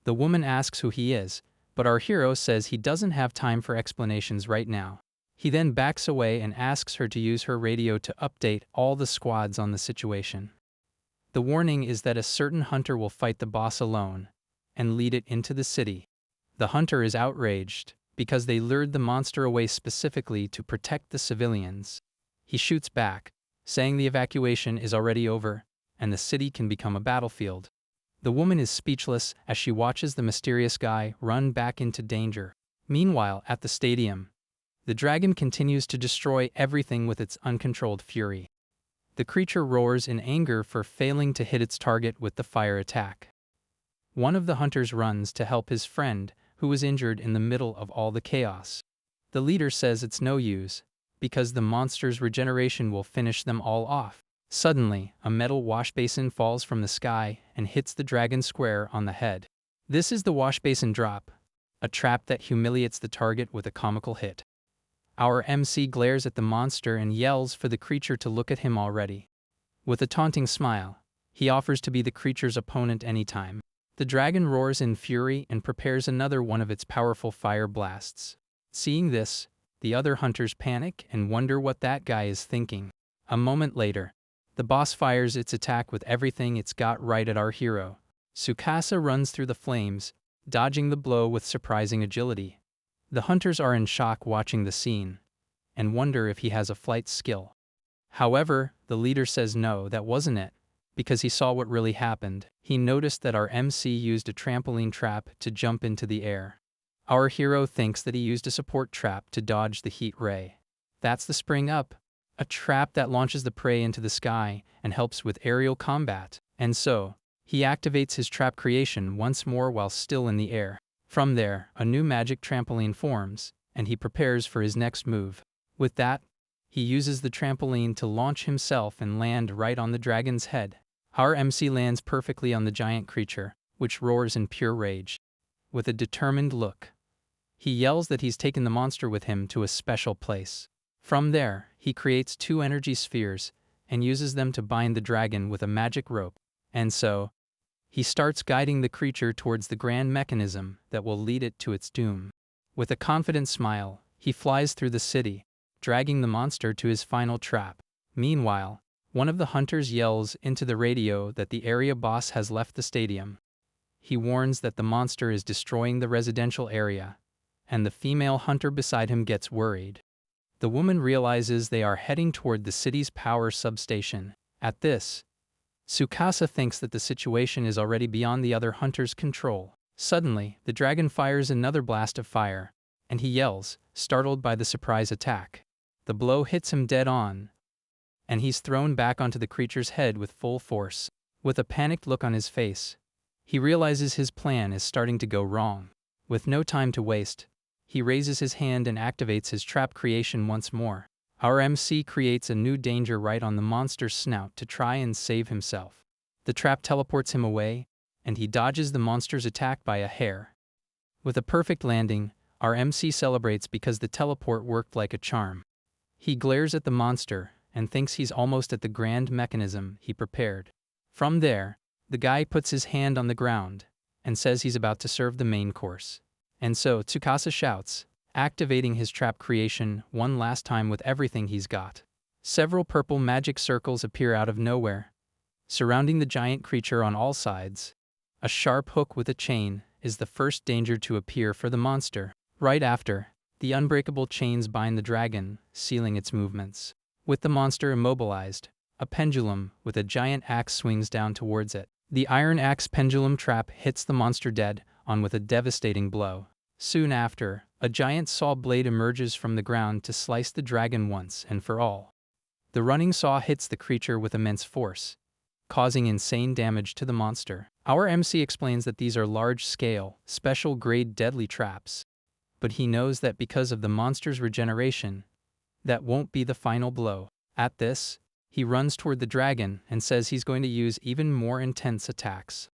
The woman asks who he is, but our hero says he doesn't have time for explanations right now. He then backs away and asks her to use her radio to update all the squads on the situation. The warning is that a certain hunter will fight the boss alone and lead it into the city. The hunter is outraged because they lured the monster away specifically to protect the civilians. He shoots back, saying the evacuation is already over, and the city can become a battlefield. The woman is speechless as she watches the mysterious guy run back into danger. Meanwhile, at the stadium, the dragon continues to destroy everything with its uncontrolled fury. The creature roars in anger for failing to hit its target with the fire attack. One of the hunters runs to help his friend, who was injured in the middle of all the chaos. The leader says it's no use, because the monster's regeneration will finish them all off. Suddenly, a metal washbasin falls from the sky and hits the dragon square on the head. This is the washbasin drop, a trap that humiliates the target with a comical hit. Our MC glares at the monster and yells for the creature to look at him already. With a taunting smile, he offers to be the creature's opponent anytime. The dragon roars in fury and prepares another one of its powerful fire blasts. Seeing this, the other hunters panic and wonder what that guy is thinking. A moment later, the boss fires its attack with everything it's got right at our hero. Tsukasa runs through the flames, dodging the blow with surprising agility. The hunters are in shock watching the scene, and wonder if he has a flight skill. However, the leader says no, that wasn't it, because he saw what really happened. He noticed that our MC used a trampoline trap to jump into the air. Our hero thinks that he used a support trap to dodge the heat ray. That's the spring up, a trap that launches the prey into the sky and helps with aerial combat. And so, he activates his trap creation once more while still in the air. From there, a new magic trampoline forms, and he prepares for his next move. With that, he uses the trampoline to launch himself and land right on the dragon's head. Our MC lands perfectly on the giant creature, which roars in pure rage. With a determined look, he yells that he's taken the monster with him to a special place. From there, he creates 2 energy spheres and uses them to bind the dragon with a magic rope. And so, he starts guiding the creature towards the grand mechanism that will lead it to its doom. With a confident smile, he flies through the city, dragging the monster to his final trap. Meanwhile, one of the hunters yells into the radio that the area boss has left the stadium. He warns that the monster is destroying the residential area, and the female hunter beside him gets worried. The woman realizes they are heading toward the city's power substation. At this, Tsukasa thinks that the situation is already beyond the other hunter's control. Suddenly, the dragon fires another blast of fire, and he yells, startled by the surprise attack. The blow hits him dead on, and he's thrown back onto the creature's head with full force. With a panicked look on his face, he realizes his plan is starting to go wrong. With no time to waste, he raises his hand and activates his trap creation once more. Our MC creates a new danger right on the monster's snout to try and save himself. The trap teleports him away, and he dodges the monster's attack by a hair. With a perfect landing, our MC celebrates because the teleport worked like a charm. He glares at the monster and thinks he's almost at the grand mechanism he prepared. From there, the guy puts his hand on the ground and says he's about to serve the main course. And so Tsukasa shouts, activating his trap creation one last time with everything he's got. Several purple magic circles appear out of nowhere, surrounding the giant creature on all sides. A sharp hook with a chain is the first danger to appear for the monster. Right after, the unbreakable chains bind the dragon, sealing its movements. With the monster immobilized, a pendulum with a giant axe swings down towards it. The iron axe pendulum trap hits the monster dead on with a devastating blow. Soon after, a giant saw blade emerges from the ground to slice the dragon once and for all. The running saw hits the creature with immense force, causing insane damage to the monster. Our MC explains that these are large-scale, special-grade deadly traps, but he knows that because of the monster's regeneration, that won't be the final blow. At this, he runs toward the dragon and says he's going to use even more intense attacks.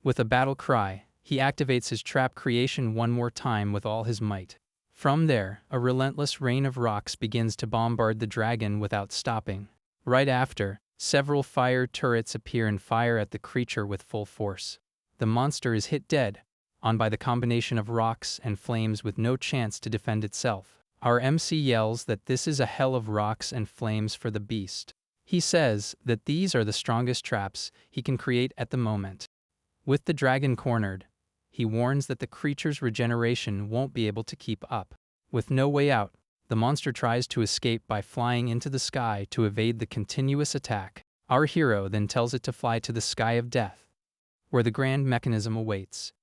With a battle cry, he activates his trap creation one more time with all his might. From there, a relentless rain of rocks begins to bombard the dragon without stopping. Right after, several fire turrets appear and fire at the creature with full force. The monster is hit dead on by the combination of rocks and flames with no chance to defend itself. Our MC yells that this is a hell of rocks and flames for the beast. He says that these are the strongest traps he can create at the moment. With the dragon cornered, he warns that the creature's regeneration won't be able to keep up. With no way out, the monster tries to escape by flying into the sky to evade the continuous attack. Our hero then tells it to fly to the sky of death, where the grand mechanism awaits.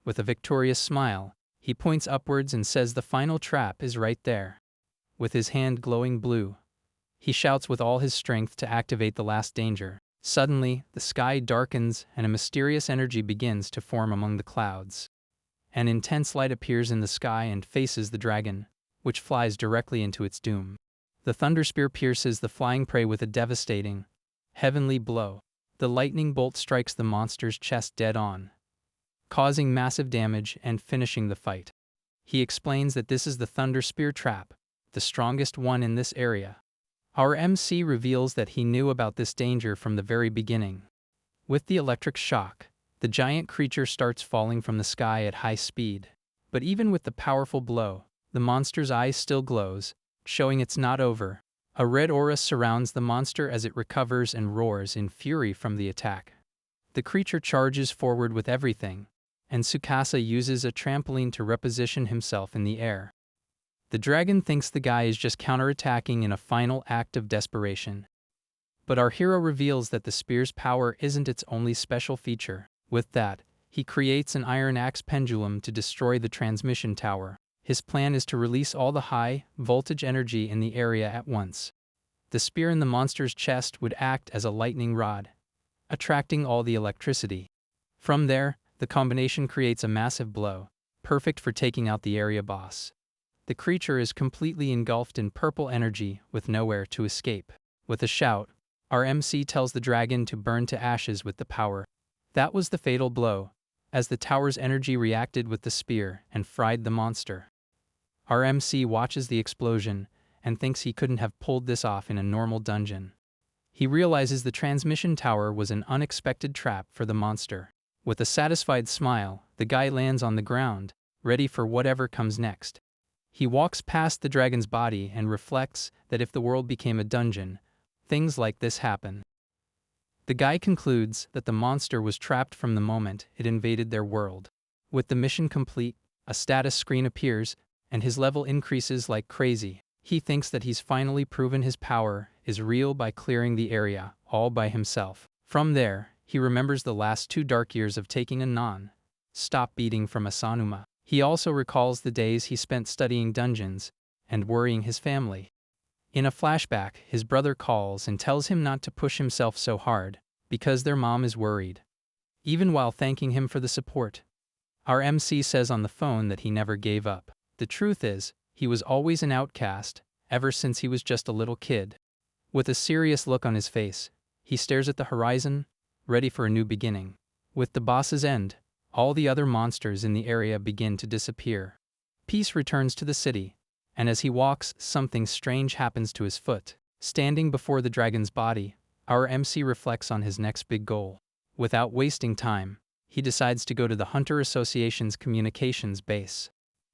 With a victorious smile, he points upwards and says the final trap is right there. With his hand glowing blue, he shouts with all his strength to activate the last danger. Suddenly, the sky darkens and a mysterious energy begins to form among the clouds. An intense light appears in the sky and faces the dragon, which flies directly into its doom. The thunder spear pierces the flying prey with a devastating, heavenly blow. The lightning bolt strikes the monster's chest dead on, causing massive damage and finishing the fight. He explains that this is the thunder spear trap, the strongest one in this area. Our MC reveals that he knew about this danger from the very beginning. With the electric shock, the giant creature starts falling from the sky at high speed. But even with the powerful blow, the monster's eye still glows, showing it's not over. A red aura surrounds the monster as it recovers and roars in fury from the attack. The creature charges forward with everything, and Tsukasa uses a trampoline to reposition himself in the air. The dragon thinks the guy is just counterattacking in a final act of desperation. But our hero reveals that the spear's power isn't its only special feature. With that, he creates an iron axe pendulum to destroy the transmission tower. His plan is to release all the high-voltage energy in the area at once. The spear in the monster's chest would act as a lightning rod, attracting all the electricity. From there, the combination creates a massive blow, perfect for taking out the area boss. The creature is completely engulfed in purple energy with nowhere to escape. With a shout, our MC tells the dragon to burn to ashes with the power. That was the fatal blow, as the tower's energy reacted with the spear and fried the monster. Our MC watches the explosion and thinks he couldn't have pulled this off in a normal dungeon. He realizes the transmission tower was an unexpected trap for the monster. With a satisfied smile, the guy lands on the ground, ready for whatever comes next. He walks past the dragon's body and reflects that if the world became a dungeon, things like this happen. The guy concludes that the monster was trapped from the moment it invaded their world. With the mission complete, a status screen appears, and his level increases like crazy. He thinks that he's finally proven his power is real by clearing the area all by himself. From there, he remembers the last 2 dark years of taking a non-stop beating from Asanuma. He also recalls the days he spent studying dungeons and worrying his family. In a flashback, his brother calls and tells him not to push himself so hard, because their mom is worried. Even while thanking him for the support, our MC says on the phone that he never gave up. The truth is, he was always an outcast, ever since he was just a little kid. With a serious look on his face, he stares at the horizon, ready for a new beginning. With the boss's end, all the other monsters in the area begin to disappear. Peace returns to the city, and as he walks, something strange happens to his foot. Standing before the dragon's body, our MC reflects on his next big goal. Without wasting time, he decides to go to the Hunter Association's communications base.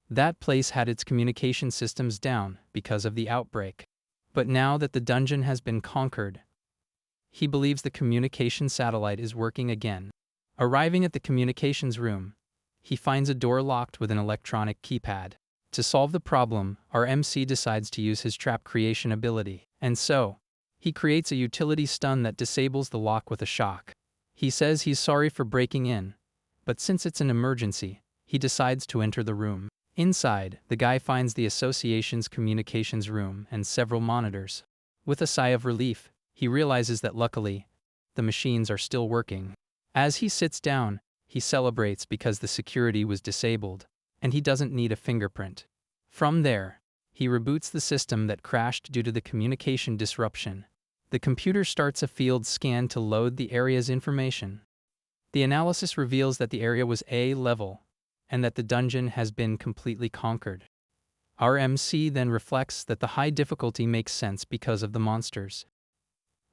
That place had its communication systems down because of the outbreak. But now that the dungeon has been conquered, he believes the communication satellite is working again. Arriving at the communications room, he finds a door locked with an electronic keypad. To solve the problem, our MC decides to use his trap creation ability. And so, he creates a utility stun that disables the lock with a shock. He says he's sorry for breaking in, but since it's an emergency, he decides to enter the room. Inside, the guy finds the association's communications room and several monitors. With a sigh of relief, he realizes that luckily, the machines are still working. As he sits down, he celebrates because the security was disabled, and he doesn't need a fingerprint. From there, he reboots the system that crashed due to the communication disruption. The computer starts a field scan to load the area's information. The analysis reveals that the area was A level, and that the dungeon has been completely conquered. Our MC then reflects that the high difficulty makes sense because of the monsters.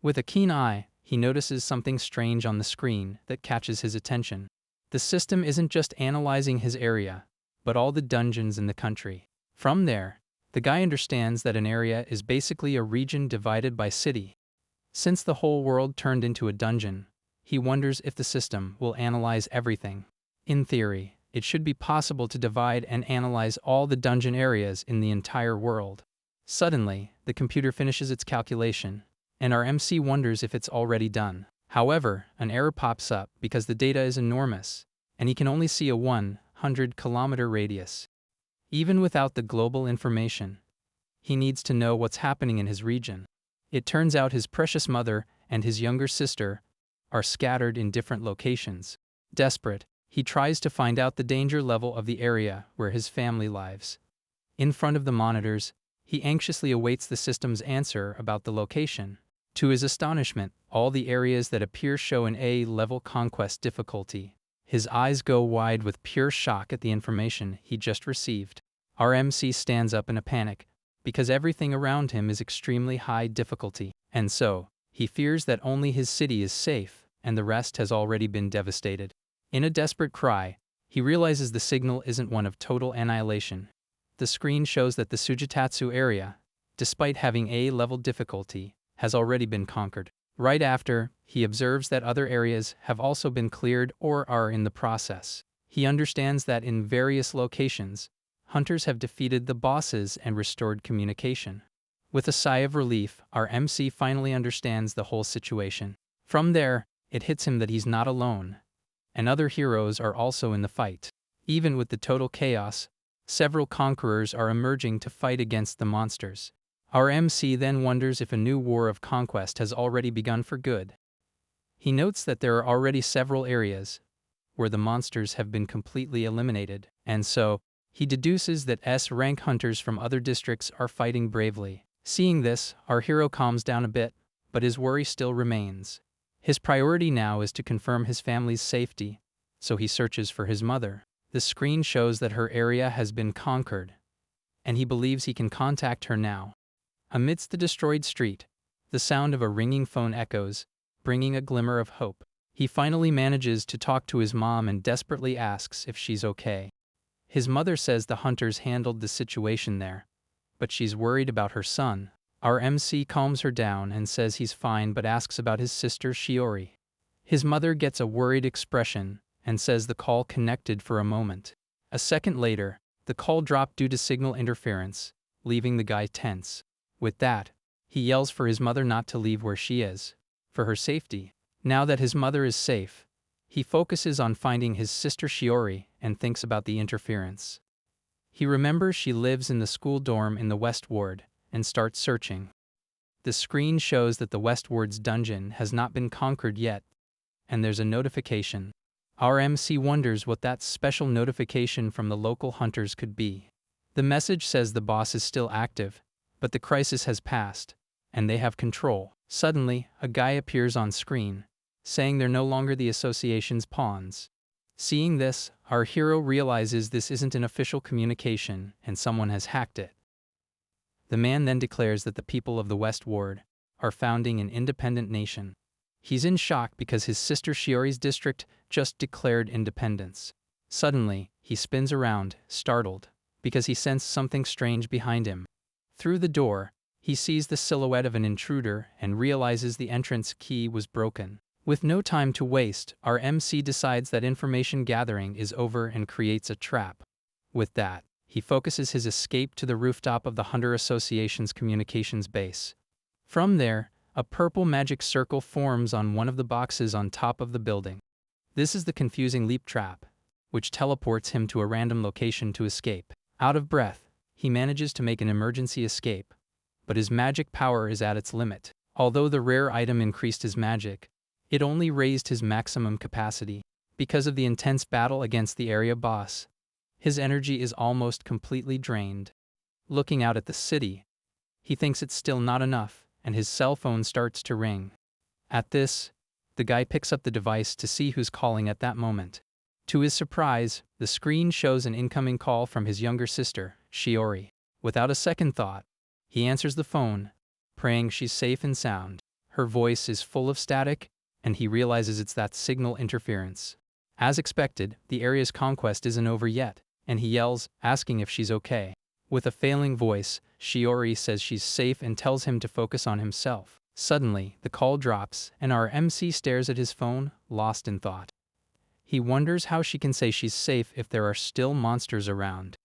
With a keen eye, he notices something strange on the screen that catches his attention. The system isn't just analyzing his area, but all the dungeons in the country. From there, the guy understands that an area is basically a region divided by city. Since the whole world turned into a dungeon, he wonders if the system will analyze everything. In theory, it should be possible to divide and analyze all the dungeon areas in the entire world. Suddenly, the computer finishes its calculation, and our MC wonders if it's already done. However, an error pops up because the data is enormous, and he can only see a 100-kilometer radius. Even without the global information, he needs to know what's happening in his region. It turns out his precious mother and his younger sister are scattered in different locations. Desperate, he tries to find out the danger level of the area where his family lives. In front of the monitors, he anxiously awaits the system's answer about the location. To his astonishment, all the areas that appear show an A-level conquest difficulty. His eyes go wide with pure shock at the information he just received. Our MC stands up in a panic, because everything around him is extremely high difficulty, and so, he fears that only his city is safe, and the rest has already been devastated. In a desperate cry, he realizes the signal isn't one of total annihilation. The screen shows that the Sujitatsu area, despite having A-level difficulty, has already been conquered. Right after, he observes that other areas have also been cleared or are in the process. He understands that in various locations, hunters have defeated the bosses and restored communication. With a sigh of relief, our MC finally understands the whole situation. From there, it hits him that he's not alone, and other heroes are also in the fight. Even with the total chaos, several conquerors are emerging to fight against the monsters. Our MC then wonders if a new war of conquest has already begun for good. He notes that there are already several areas where the monsters have been completely eliminated, and so, he deduces that S-rank hunters from other districts are fighting bravely. Seeing this, our hero calms down a bit, but his worry still remains. His priority now is to confirm his family's safety, so he searches for his mother. The screen shows that her area has been conquered, and he believes he can contact her now. Amidst the destroyed street, the sound of a ringing phone echoes, bringing a glimmer of hope. He finally manages to talk to his mom and desperately asks if she's okay. His mother says the hunters handled the situation there, but she's worried about her son. Our MC calms her down and says he's fine but asks about his sister Shiori. His mother gets a worried expression and says the call connected for a moment. A second later, the call dropped due to signal interference, leaving the guy tense. With that, he yells for his mother not to leave where she is, for her safety. Now that his mother is safe, he focuses on finding his sister Shiori and thinks about the interference. He remembers she lives in the school dorm in the West Ward and starts searching. The screen shows that the West Ward's dungeon has not been conquered yet, and there's a notification. Our MC wonders what that special notification from the local hunters could be. The message says the boss is still active, but the crisis has passed, and they have control. Suddenly, a guy appears on screen, saying they're no longer the association's pawns. Seeing this, our hero realizes this isn't an official communication and someone has hacked it. The man then declares that the people of the West Ward are founding an independent nation. He's in shock because his sister Shiori's district just declared independence. Suddenly, he spins around, startled, because he sensed something strange behind him. Through the door, he sees the silhouette of an intruder and realizes the entrance key was broken. With no time to waste, our MC decides that information gathering is over and creates a trap. With that, he focuses his escape to the rooftop of the Hunter Association's communications base. From there, a purple magic circle forms on one of the boxes on top of the building. This is the confusing leap trap, which teleports him to a random location to escape. Out of breath, he manages to make an emergency escape, but his magic power is at its limit. Although the rare item increased his magic, it only raised his maximum capacity. Because of the intense battle against the area boss, his energy is almost completely drained. Looking out at the city, he thinks it's still not enough, and his cell phone starts to ring. At this, the guy picks up the device to see who's calling at that moment. To his surprise, the screen shows an incoming call from his younger sister, Shiori. Without a second thought, he answers the phone, praying she's safe and sound. Her voice is full of static, and he realizes it's that signal interference. As expected, the area's conquest isn't over yet, and he yells, asking if she's okay. With a failing voice, Shiori says she's safe and tells him to focus on himself. Suddenly, the call drops, and our MC stares at his phone, lost in thought. He wonders how she can say she's safe if there are still monsters around.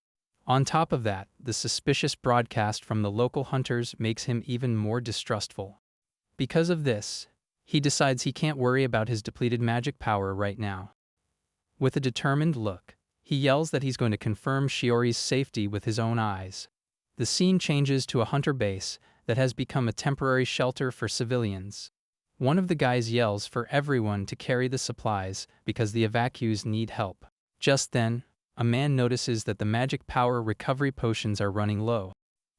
On top of that, the suspicious broadcast from the local hunters makes him even more distrustful. Because of this, he decides he can't worry about his depleted magic power right now. With a determined look, he yells that he's going to confirm Shiori's safety with his own eyes. The scene changes to a hunter base that has become a temporary shelter for civilians. One of the guys yells for everyone to carry the supplies because the evacuees need help. Just then, a man notices that the magic power recovery potions are running low.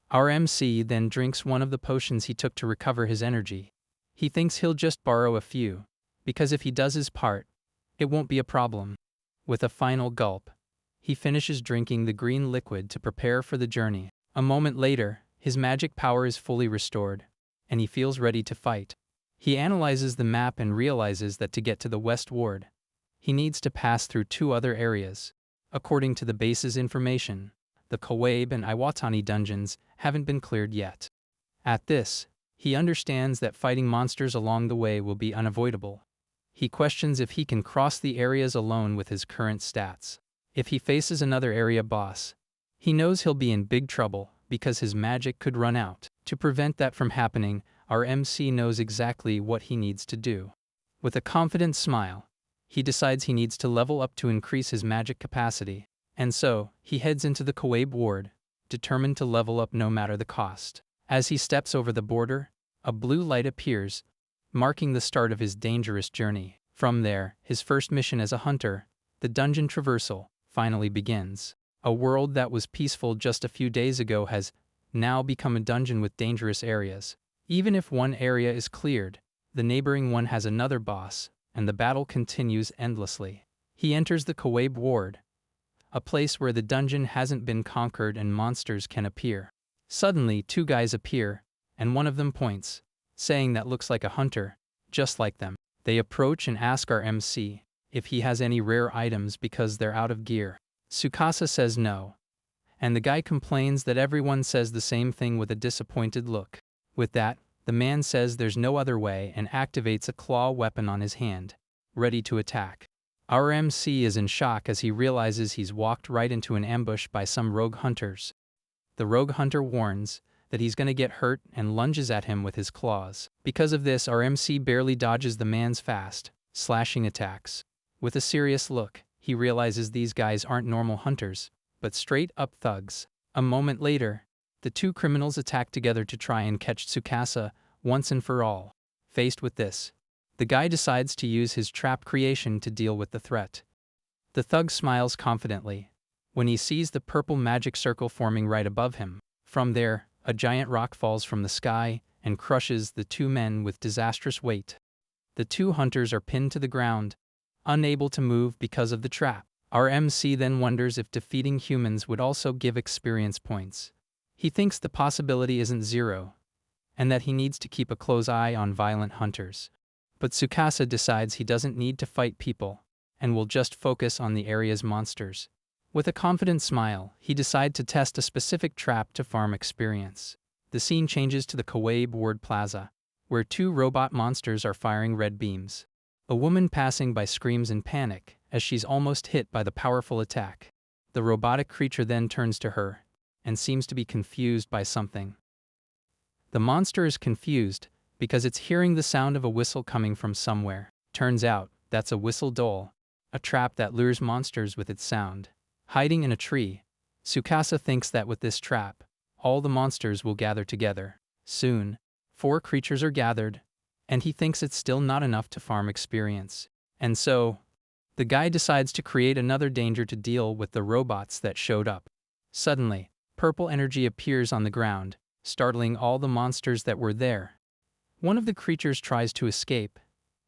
Our MC then drinks one of the potions he took to recover his energy. He thinks he'll just borrow a few, because if he does his part, it won't be a problem. With a final gulp, he finishes drinking the green liquid to prepare for the journey. A moment later, his magic power is fully restored, and he feels ready to fight. He analyzes the map and realizes that to get to the West Ward, he needs to pass through 2 other areas. According to the base's information, the Kawabe and Iwatani dungeons haven't been cleared yet. At this, he understands that fighting monsters along the way will be unavoidable. He questions if he can cross the areas alone with his current stats. If he faces another area boss, he knows he'll be in big trouble because his magic could run out. To prevent that from happening, our MC knows exactly what he needs to do. With a confident smile, he decides he needs to level up to increase his magic capacity, and so he heads into the Kawabe ward, determined to level up no matter the cost. As he steps over the border, a blue light appears, marking the start of his dangerous journey. From there, his first mission as a hunter, the dungeon traversal, finally begins. A world that was peaceful just a few days ago has now become a dungeon with dangerous areas. Even if one area is cleared, the neighboring one has another boss, and the battle continues endlessly. He enters the Kawabe ward, a place where the dungeon hasn't been conquered and monsters can appear. Suddenly, 2 guys appear, and one of them points, saying that looks like a hunter, just like them. They approach and ask our MC if he has any rare items because they're out of gear. Tsukasa says no, and the guy complains that everyone says the same thing with a disappointed look. With that, the man says there's no other way and activates a claw weapon on his hand, ready to attack. Our MC is in shock as he realizes he's walked right into an ambush by some rogue hunters. The rogue hunter warns that he's gonna get hurt and lunges at him with his claws. Because of this, our MC barely dodges the man's fast, slashing attacks. With a serious look, he realizes these guys aren't normal hunters, but straight-up thugs. A moment later, the 2 criminals attack together to try and catch Tsukasa once and for all. Faced with this, the guy decides to use his trap creation to deal with the threat. The thug smiles confidently when he sees the purple magic circle forming right above him. From there, a giant rock falls from the sky and crushes the 2 men with disastrous weight. The 2 hunters are pinned to the ground, unable to move because of the trap. Our MC then wonders if defeating humans would also give experience points. He thinks the possibility isn't 0, and that he needs to keep a close eye on violent hunters. But Tsukasa decides he doesn't need to fight people, and will just focus on the area's monsters. With a confident smile, he decides to test a specific trap to farm experience. The scene changes to the Kawabe Ward Plaza, where 2 robot monsters are firing red beams. A woman passing by screams in panic as she's almost hit by the powerful attack. The robotic creature then turns to her and seems to be confused by something. The monster is confused because it's hearing the sound of a whistle coming from somewhere. Turns out, that's a whistle doll, a trap that lures monsters with its sound. Hiding in a tree, Tsukasa thinks that with this trap, all the monsters will gather together. Soon, 4 creatures are gathered, and he thinks it's still not enough to farm experience. And so, the guy decides to create another danger to deal with the robots that showed up. Suddenly, purple energy appears on the ground, startling all the monsters that were there. One of the creatures tries to escape,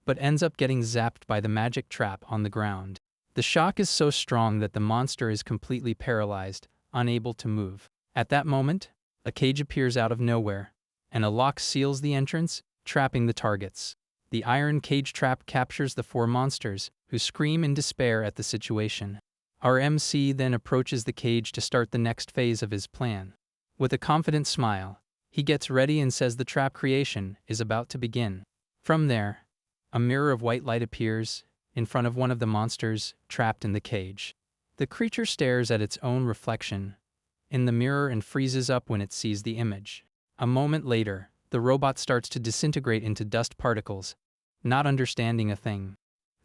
but ends up getting zapped by the magic trap on the ground. The shock is so strong that the monster is completely paralyzed, unable to move. At that moment, a cage appears out of nowhere, and a lock seals the entrance, trapping the targets. The iron cage trap captures the 4 monsters, who scream in despair at the situation. Our MC then approaches the cage to start the next phase of his plan. With a confident smile, he gets ready and says the trap creation is about to begin. From there, a mirror of white light appears in front of one of the monsters trapped in the cage. The creature stares at its own reflection in the mirror and freezes up when it sees the image. A moment later, the robot starts to disintegrate into dust particles, not understanding a thing.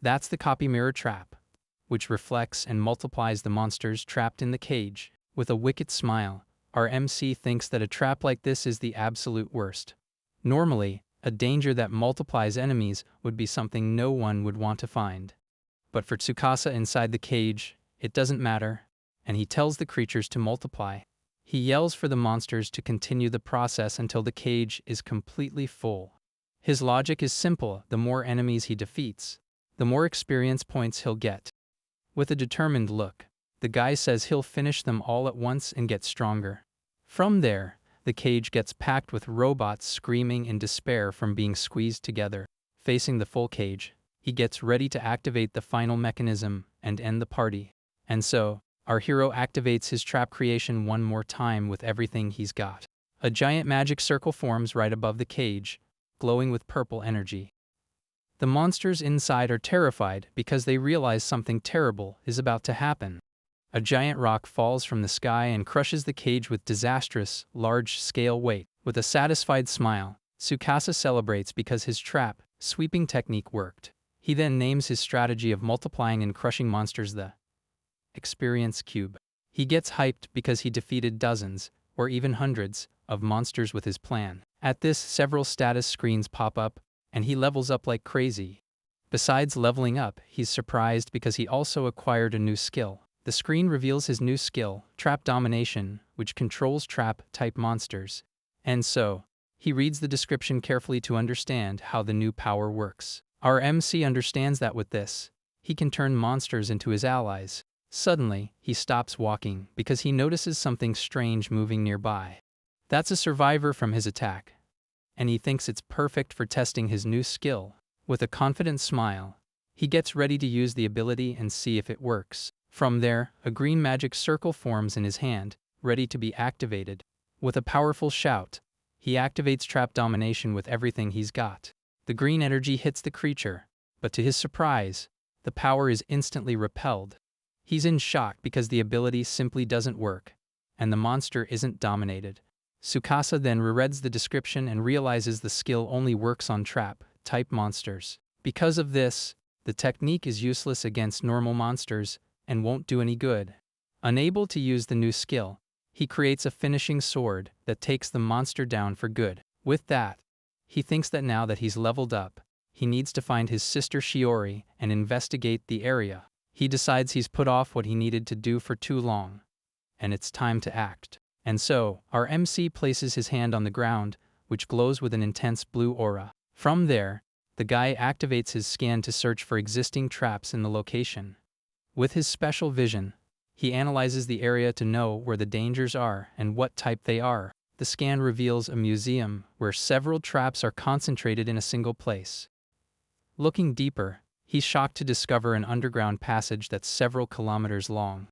That's the copy mirror trap, which reflects and multiplies the monsters trapped in the cage. With a wicked smile, our MC thinks that a trap like this is the absolute worst. Normally, a danger that multiplies enemies would be something no one would want to find. But for Tsukasa inside the cage, it doesn't matter, and he tells the creatures to multiply. He yells for the monsters to continue the process until the cage is completely full. His logic is simple: the more enemies he defeats, the more experience points he'll get. With a determined look, the guy says he'll finish them all at once and get stronger. From there, the cage gets packed with robots screaming in despair from being squeezed together. Facing the full cage, he gets ready to activate the final mechanism and end the party. And so, our hero activates his trap creation one more time with everything he's got. A giant magic circle forms right above the cage, glowing with purple energy. The monsters inside are terrified because they realize something terrible is about to happen. A giant rock falls from the sky and crushes the cage with disastrous, large-scale weight. With a satisfied smile, Tsukasa celebrates because his trap, sweeping technique worked. He then names his strategy of multiplying and crushing monsters the Experience Cube. He gets hyped because he defeated dozens, or even hundreds, of monsters with his plan. At this, several status screens pop up, and he levels up like crazy. Besides leveling up, he's surprised because he also acquired a new skill. The screen reveals his new skill, Trap Domination, which controls trap-type monsters. And so, he reads the description carefully to understand how the new power works. Our MC understands that with this, he can turn monsters into his allies. Suddenly, he stops walking because he notices something strange moving nearby. That's a survivor from his attack, and he thinks it's perfect for testing his new skill. With a confident smile, he gets ready to use the ability and see if it works. From there, a green magic circle forms in his hand, ready to be activated. With a powerful shout, he activates Trap Domination with everything he's got. The green energy hits the creature, but to his surprise, the power is instantly repelled. He's in shock because the ability simply doesn't work, and the monster isn't dominated. Tsukasa then rereads the description and realizes the skill only works on trap-type monsters. Because of this, the technique is useless against normal monsters and won't do any good. Unable to use the new skill, he creates a finishing sword that takes the monster down for good. With that, he thinks that now that he's leveled up, he needs to find his sister Shiori and investigate the area. He decides he's put off what he needed to do for too long, and it's time to act. And so, our MC places his hand on the ground, which glows with an intense blue aura. From there, the guy activates his scan to search for existing traps in the location. With his special vision, he analyzes the area to know where the dangers are and what type they are. The scan reveals a museum where several traps are concentrated in a single place. Looking deeper, he's shocked to discover an underground passage that's several kilometers long.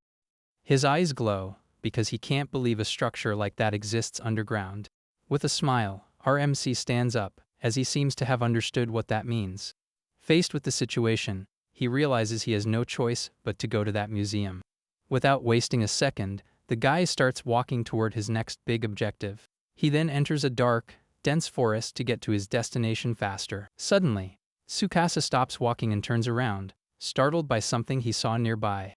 His eyes glow because he can't believe a structure like that exists underground. With a smile, our MC stands up, as he seems to have understood what that means. Faced with the situation, he realizes he has no choice but to go to that museum. Without wasting a second, the guy starts walking toward his next big objective. He then enters a dark, dense forest to get to his destination faster. Suddenly, Tsukasa stops walking and turns around, startled by something he saw nearby.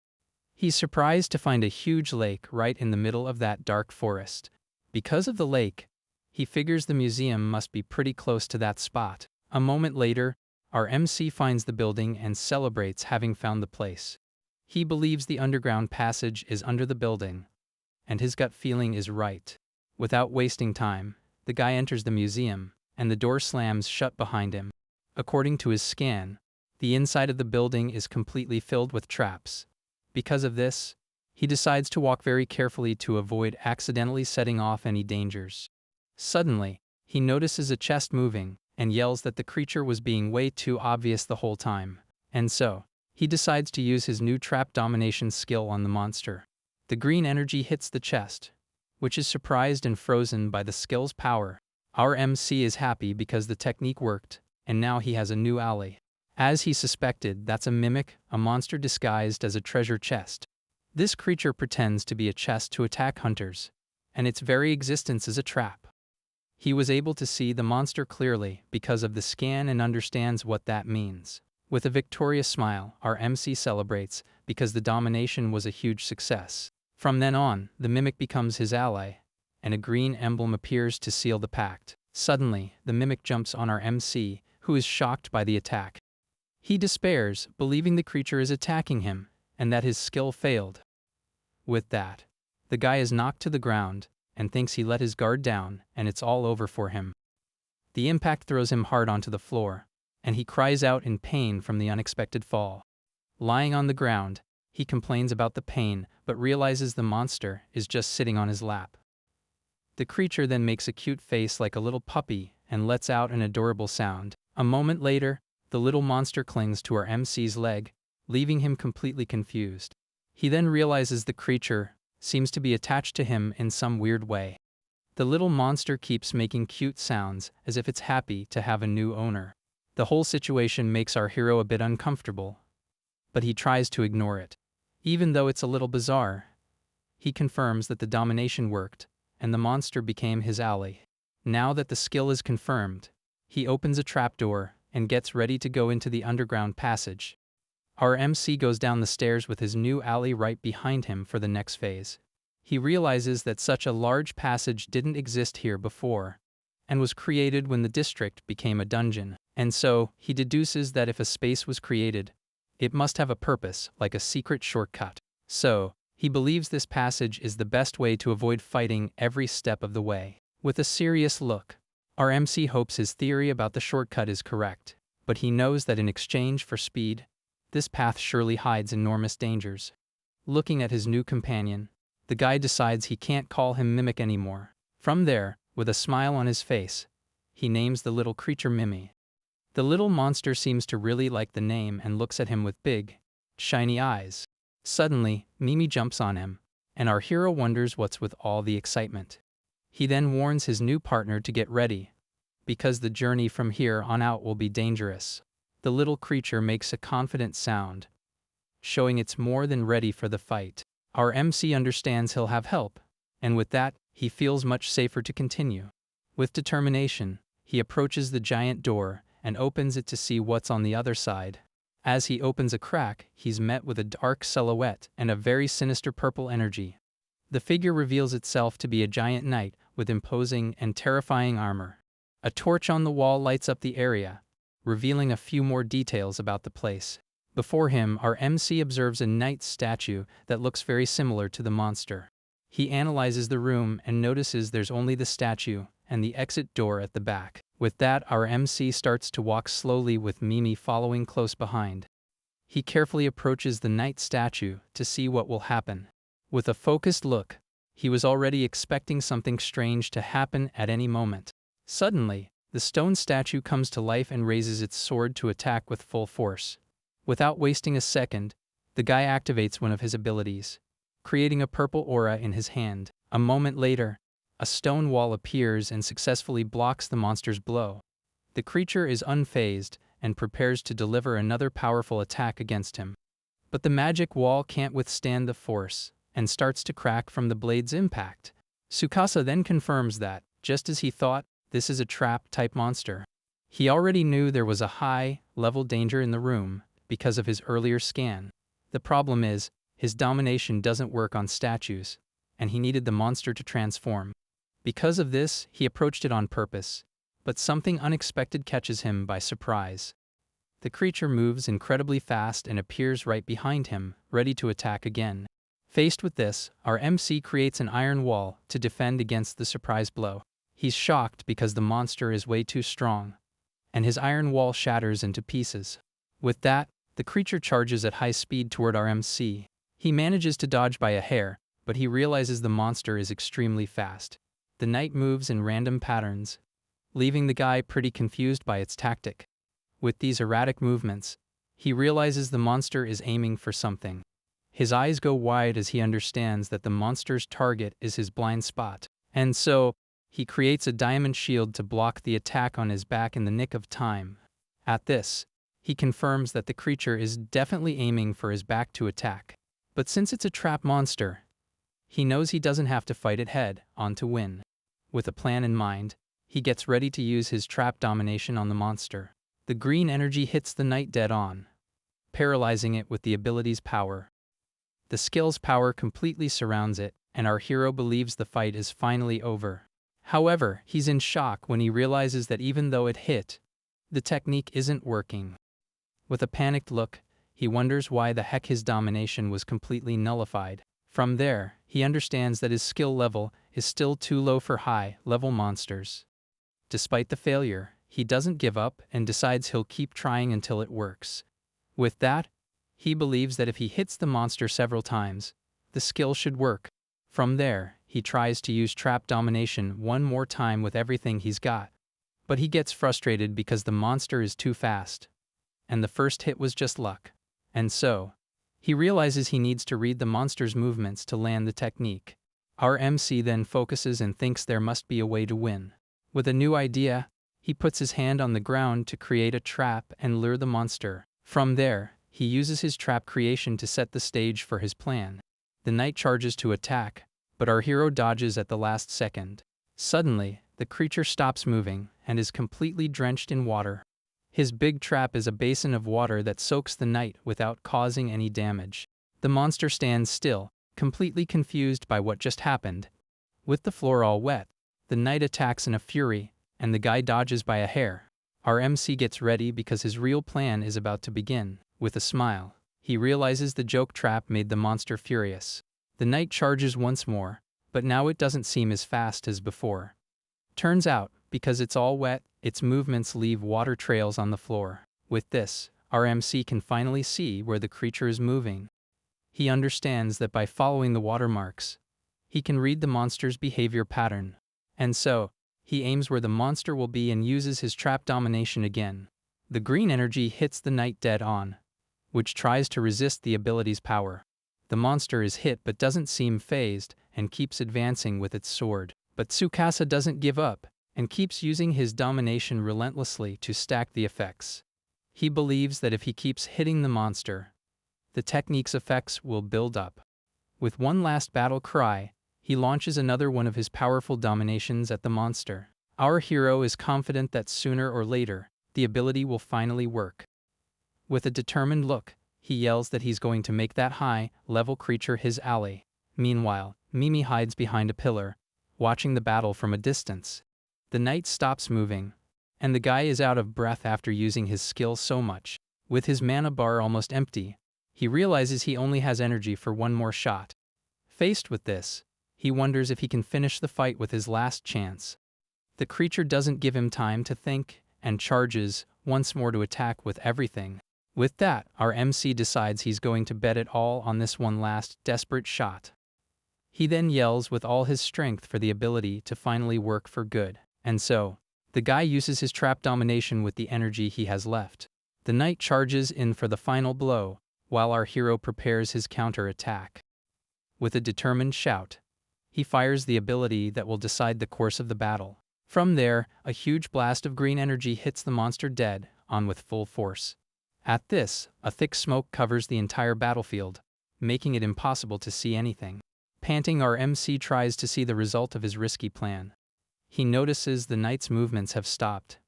He's surprised to find a huge lake right in the middle of that dark forest. Because of the lake, he figures the museum must be pretty close to that spot. A moment later, our MC finds the building and celebrates having found the place. He believes the underground passage is under the building, and his gut feeling is right. Without wasting time, the guy enters the museum, and the door slams shut behind him. According to his scan, the inside of the building is completely filled with traps. Because of this, he decides to walk very carefully to avoid accidentally setting off any dangers. Suddenly, he notices a chest moving, and yells that the creature was being way too obvious the whole time. And so, he decides to use his new trap domination skill on the monster. The green energy hits the chest, which is surprised and frozen by the skill's power. Our MC is happy because the technique worked, and now he has a new ally. As he suspected, that's a mimic, a monster disguised as a treasure chest. This creature pretends to be a chest to attack hunters, and its very existence is a trap. He was able to see the monster clearly because of the scan and understands what that means. With a victorious smile, our MC celebrates because the domination was a huge success. From then on, the mimic becomes his ally, and a green emblem appears to seal the pact. Suddenly, the mimic jumps on our MC, who is shocked by the attack. He despairs, believing the creature is attacking him, and that his skill failed. With that, the guy is knocked to the ground, and thinks he let his guard down, and it's all over for him. The impact throws him hard onto the floor, and he cries out in pain from the unexpected fall. Lying on the ground, he complains about the pain, but realizes the monster is just sitting on his lap. The creature then makes a cute face like a little puppy and lets out an adorable sound. A moment later, the little monster clings to our MC's leg, leaving him completely confused. He then realizes the creature seems to be attached to him in some weird way. The little monster keeps making cute sounds as if it's happy to have a new owner. The whole situation makes our hero a bit uncomfortable, but he tries to ignore it. Even though it's a little bizarre, he confirms that the domination worked, and the monster became his ally. Now that the skill is confirmed, he opens a trapdoor and gets ready to go into the underground passage. Our MC goes down the stairs with his new ally right behind him for the next phase. He realizes that such a large passage didn't exist here before, and was created when the district became a dungeon. And so, he deduces that if a space was created, it must have a purpose, like a secret shortcut. So, he believes this passage is the best way to avoid fighting every step of the way. With a serious look, our MC hopes his theory about the shortcut is correct, but he knows that in exchange for speed, this path surely hides enormous dangers. Looking at his new companion, the guy decides he can't call him Mimic anymore. From there, with a smile on his face, he names the little creature Mimi. The little monster seems to really like the name and looks at him with big, shiny eyes. Suddenly, Mimi jumps on him, and our hero wonders what's with all the excitement. He then warns his new partner to get ready, because the journey from here on out will be dangerous. The little creature makes a confident sound, showing it's more than ready for the fight. Our MC understands he'll have help, and with that, he feels much safer to continue. With determination, he approaches the giant door and opens it to see what's on the other side. As he opens a crack, he's met with a dark silhouette and a very sinister purple energy. The figure reveals itself to be a giant knight with imposing and terrifying armor. A torch on the wall lights up the area, revealing a few more details about the place. Before him, our MC observes a knight statue that looks very similar to the monster. He analyzes the room and notices there's only the statue and the exit door at the back. With that, our MC starts to walk slowly with Mimi following close behind. He carefully approaches the knight statue to see what will happen. With a focused look, he was already expecting something strange to happen at any moment. Suddenly, the stone statue comes to life and raises its sword to attack with full force. Without wasting a second, the guy activates one of his abilities, creating a purple aura in his hand. A moment later, a stone wall appears and successfully blocks the monster's blow. The creature is unfazed and prepares to deliver another powerful attack against him. But the magic wall can't withstand the force and starts to crack from the blade's impact. Tsukasa then confirms that, just as he thought, this is a trap-type monster. He already knew there was a high-level danger in the room because of his earlier scan. The problem is, his domination doesn't work on statues, and he needed the monster to transform. Because of this, he approached it on purpose, but something unexpected catches him by surprise. The creature moves incredibly fast and appears right behind him, ready to attack again. Faced with this, our MC creates an iron wall to defend against the surprise blow. He's shocked because the monster is way too strong, and his iron wall shatters into pieces. With that, the creature charges at high speed toward our MC. He manages to dodge by a hair, but he realizes the monster is extremely fast. The knight moves in random patterns, leaving the guy pretty confused by its tactic. With these erratic movements, he realizes the monster is aiming for something. His eyes go wide as he understands that the monster's target is his blind spot. And so, he creates a diamond shield to block the attack on his back in the nick of time. At this, he confirms that the creature is definitely aiming for his back to attack. But since it's a trap monster, he knows he doesn't have to fight it head on to win. With a plan in mind, he gets ready to use his trap domination on the monster. The green energy hits the knight dead on, paralyzing it with the ability's power. The skill's power completely surrounds it, and our hero believes the fight is finally over. However, he's in shock when he realizes that even though it hit, the technique isn't working. With a panicked look, he wonders why the heck his domination was completely nullified. From there, he understands that his skill level is still too low for high-level monsters. Despite the failure, he doesn't give up and decides he'll keep trying until it works. With that, he believes that if he hits the monster several times, the skill should work. From there, he tries to use trap domination one more time with everything he's got. But he gets frustrated because the monster is too fast, and the first hit was just luck. And so, he realizes he needs to read the monster's movements to land the technique. Our MC then focuses and thinks there must be a way to win. With a new idea, he puts his hand on the ground to create a trap and lure the monster. From there, he uses his trap creation to set the stage for his plan. The knight charges to attack, but our hero dodges at the last second. Suddenly, the creature stops moving and is completely drenched in water. His big trap is a basin of water that soaks the knight without causing any damage. The monster stands still, completely confused by what just happened. With the floor all wet, the knight attacks in a fury, and the guy dodges by a hair. Our MC gets ready because his real plan is about to begin. With a smile, he realizes the joke trap made the monster furious. The knight charges once more, but now it doesn't seem as fast as before. Turns out, because it's all wet, its movements leave water trails on the floor. With this, our MC can finally see where the creature is moving. He understands that by following the watermarks, he can read the monster's behavior pattern. And so, he aims where the monster will be and uses his trap domination again. The green energy hits the knight dead on, which tries to resist the ability's power. The monster is hit but doesn't seem fazed and keeps advancing with its sword. But Tsukasa doesn't give up and keeps using his domination relentlessly to stack the effects. He believes that if he keeps hitting the monster, the technique's effects will build up. With one last battle cry, he launches another one of his powerful dominations at the monster. Our hero is confident that sooner or later, the ability will finally work. With a determined look, he yells that he's going to make that high-level creature his ally. Meanwhile, Mimi hides behind a pillar, watching the battle from a distance. The knight stops moving, and the guy is out of breath after using his skill so much. With his mana bar almost empty, he realizes he only has energy for one more shot. Faced with this, he wonders if he can finish the fight with his last chance. The creature doesn't give him time to think, and charges once more to attack with everything. With that, our MC decides he's going to bet it all on this one last desperate shot. He then yells with all his strength for the ability to finally work for good. And so, the guy uses his trap domination with the energy he has left. The knight charges in for the final blow, while our hero prepares his counter-attack. With a determined shout, he fires the ability that will decide the course of the battle. From there, a huge blast of green energy hits the monster dead on with full force. At this, a thick smoke covers the entire battlefield, making it impossible to see anything. Panting, our MC tries to see the result of his risky plan. He notices the knight's movements have stopped,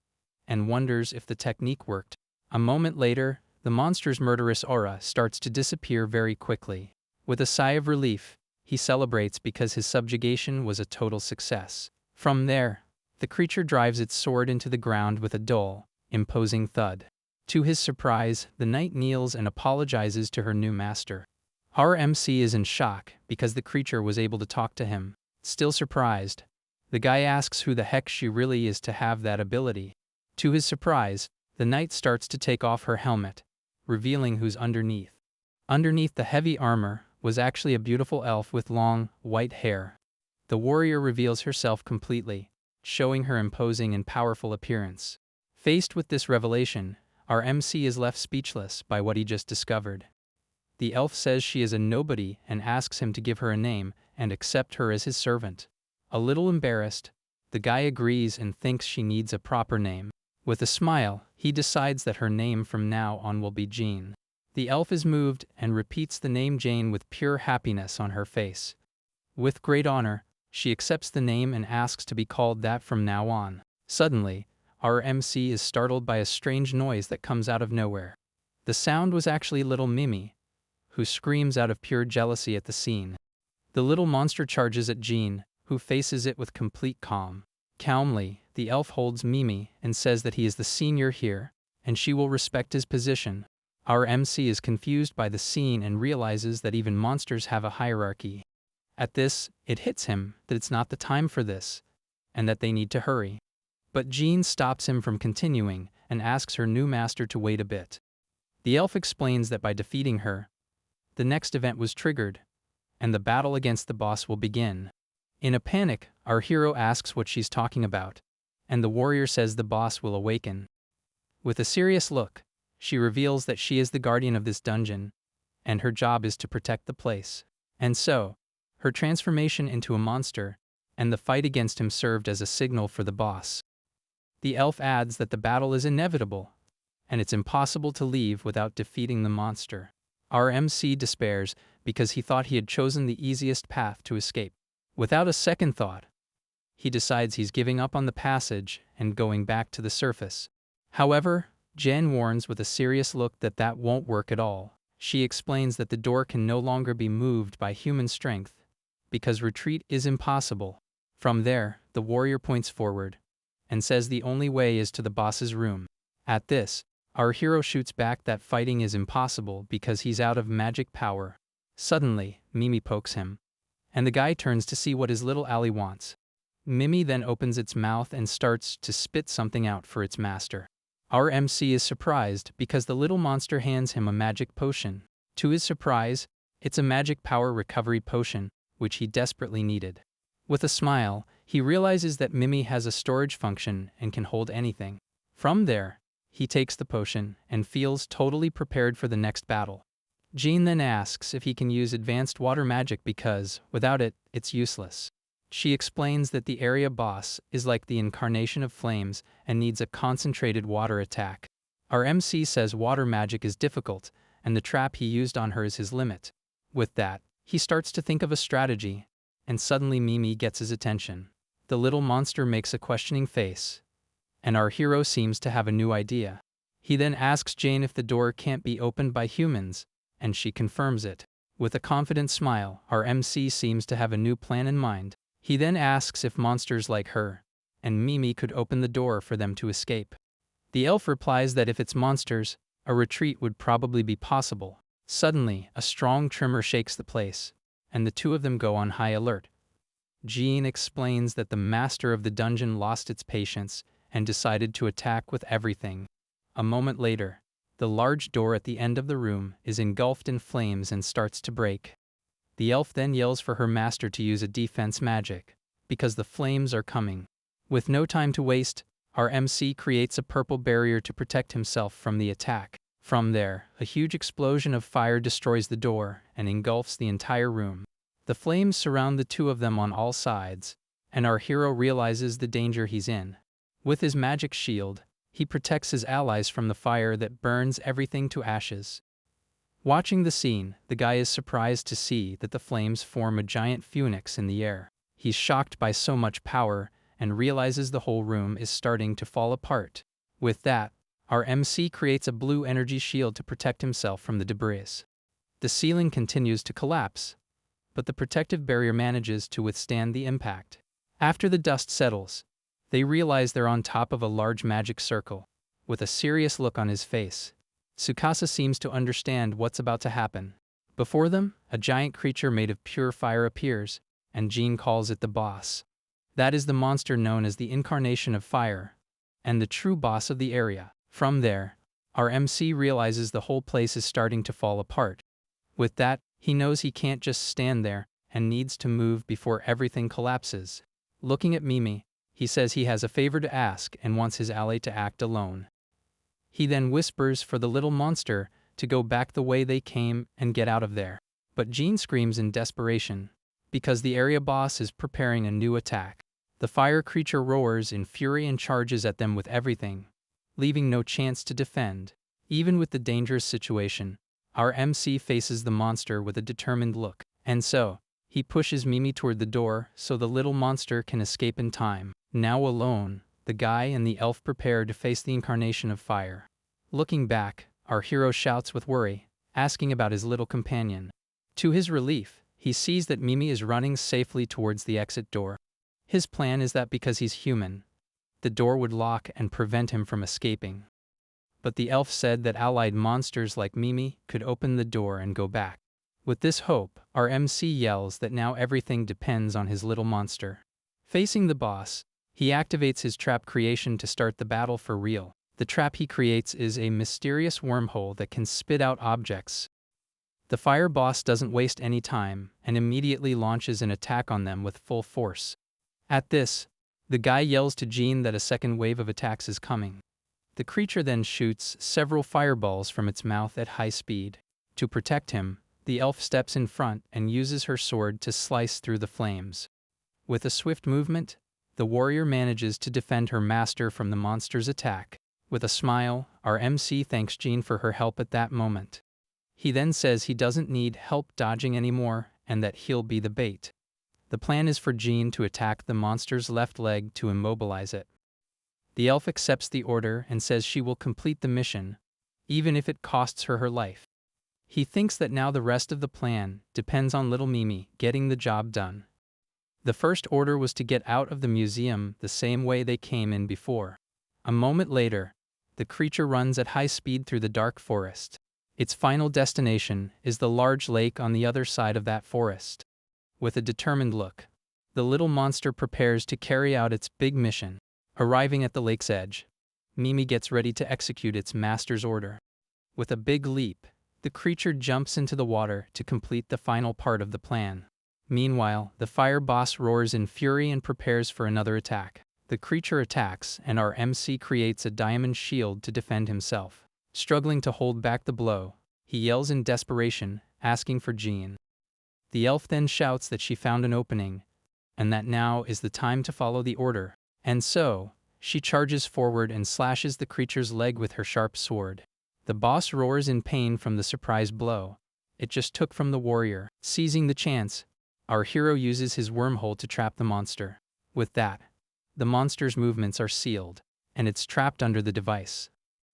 and wonders if the technique worked. A moment later, the monster's murderous aura starts to disappear very quickly. With a sigh of relief, he celebrates because his subjugation was a total success. From there, the creature drives its sword into the ground with a dull, imposing thud. To his surprise, the knight kneels and apologizes to her new master. Our MC is in shock because the creature was able to talk to him. Still surprised, the guy asks who the heck she really is to have that ability. To his surprise, the knight starts to take off her helmet, revealing who's underneath. Underneath the heavy armor was actually a beautiful elf with long, white hair. The warrior reveals herself completely, showing her imposing and powerful appearance. Faced with this revelation, our MC is left speechless by what he just discovered. The elf says she is a nobody and asks him to give her a name and accept her as his servant. A little embarrassed, the guy agrees and thinks she needs a proper name. With a smile, he decides that her name from now on will be Jean. The elf is moved and repeats the name Jane with pure happiness on her face. With great honor, she accepts the name and asks to be called that from now on. Suddenly, our MC is startled by a strange noise that comes out of nowhere. The sound was actually little Mimi, who screams out of pure jealousy at the scene. The little monster charges at Jean, who faces it with complete calm. Calmly, the elf holds Mimi and says that he is the senior here, and she will respect his position. Our MC is confused by the scene and realizes that even monsters have a hierarchy. At this, it hits him that it's not the time for this, and that they need to hurry. But Jean stops him from continuing and asks her new master to wait a bit. The elf explains that by defeating her, the next event was triggered, and the battle against the boss will begin. In a panic, our hero asks what she's talking about, and the warrior says the boss will awaken. With a serious look, she reveals that she is the guardian of this dungeon, and her job is to protect the place. And so, her transformation into a monster, and the fight against him served as a signal for the boss. The elf adds that the battle is inevitable, and it's impossible to leave without defeating the monster. Our MC despairs because he thought he had chosen the easiest path to escape. Without a second thought, he decides he's giving up on the passage and going back to the surface. However, Jen warns with a serious look that that won't work at all. She explains that the door can no longer be moved by human strength, because retreat is impossible. From there, the warrior points forward and says the only way is to the boss's room. At this, our hero shoots back that fighting is impossible because he's out of magic power. Suddenly, Mimi pokes him, and the guy turns to see what his little ally wants. Mimi then opens its mouth and starts to spit something out for its master. Our MC is surprised because the little monster hands him a magic potion. To his surprise, it's a magic power recovery potion, which he desperately needed. With a smile, he realizes that Mimi has a storage function and can hold anything. From there, he takes the potion and feels totally prepared for the next battle. Jean then asks if he can use advanced water magic because, without it, it's useless. She explains that the area boss is like the incarnation of flames and needs a concentrated water attack. Our MC says water magic is difficult, and the trap he used on her is his limit. With that, he starts to think of a strategy, and suddenly Mimi gets his attention. The little monster makes a questioning face, and our hero seems to have a new idea. He then asks Jane if the door can't be opened by humans, and she confirms it. With a confident smile, our MC seems to have a new plan in mind. He then asks if monsters like her and Mimi could open the door for them to escape. The elf replies that if it's monsters, a retreat would probably be possible. Suddenly, a strong tremor shakes the place, and the two of them go on high alert. Jean explains that the master of the dungeon lost its patience and decided to attack with everything. A moment later, the large door at the end of the room is engulfed in flames and starts to break. The elf then yells for her master to use a defense magic, because the flames are coming. With no time to waste, our MC creates a purple barrier to protect himself from the attack. From there, a huge explosion of fire destroys the door and engulfs the entire room. The flames surround the two of them on all sides, and our hero realizes the danger he's in. With his magic shield, he protects his allies from the fire that burns everything to ashes. Watching the scene, the guy is surprised to see that the flames form a giant phoenix in the air. He's shocked by so much power and realizes the whole room is starting to fall apart. With that, our MC creates a blue energy shield to protect himself from the debris. The ceiling continues to collapse, but the protective barrier manages to withstand the impact. After the dust settles, they realize they're on top of a large magic circle. With a serious look on his face, Tsukasa seems to understand what's about to happen. Before them, a giant creature made of pure fire appears, and Jean calls it the boss. That is the monster known as the incarnation of fire, and the true boss of the area. From there, our MC realizes the whole place is starting to fall apart. With that, he knows he can't just stand there and needs to move before everything collapses. Looking at Mimi, he says he has a favor to ask and wants his ally to act alone. He then whispers for the little monster to go back the way they came and get out of there. But Jean screams in desperation, because the area boss is preparing a new attack. The fire creature roars in fury and charges at them with everything, leaving no chance to defend. Even with the dangerous situation, Our MC faces the monster with a determined look, and so, he pushes Mimi toward the door so the little monster can escape in time. Now alone, the guy and the elf prepare to face the incarnation of fire. Looking back, our hero shouts with worry, asking about his little companion. To his relief, he sees that Mimi is running safely towards the exit door. His plan is that because he's human, the door would lock and prevent him from escaping. But the elf said that allied monsters like Mimi could open the door and go back. With this hope, our MC yells that now everything depends on his little monster. Facing the boss, he activates his trap creation to start the battle for real. The trap he creates is a mysterious wormhole that can spit out objects. The fire boss doesn't waste any time and immediately launches an attack on them with full force. At this, the guy yells to Jean that a second wave of attacks is coming. The creature then shoots several fireballs from its mouth at high speed. To protect him, the elf steps in front and uses her sword to slice through the flames. With a swift movement, the warrior manages to defend her master from the monster's attack. With a smile, our MC thanks Jean for her help at that moment. He then says he doesn't need help dodging anymore and that he'll be the bait. The plan is for Jean to attack the monster's left leg to immobilize it. The elf accepts the order and says she will complete the mission, even if it costs her her life. He thinks that now the rest of the plan depends on little Mimi getting the job done. The first order was to get out of the museum the same way they came in before. A moment later, the creature runs at high speed through the dark forest. Its final destination is the large lake on the other side of that forest. With a determined look, the little monster prepares to carry out its big mission. Arriving at the lake's edge, Mimi gets ready to execute its master's order. With a big leap, the creature jumps into the water to complete the final part of the plan. Meanwhile, the fire boss roars in fury and prepares for another attack. The creature attacks, and our MC creates a diamond shield to defend himself. Struggling to hold back the blow, he yells in desperation, asking for Jean. The elf then shouts that she found an opening, and that now is the time to follow the order. And so, she charges forward and slashes the creature's leg with her sharp sword. The boss roars in pain from the surprise blow it just took from the warrior. Seizing the chance, our hero uses his wormhole to trap the monster. With that, the monster's movements are sealed, and it's trapped under the device.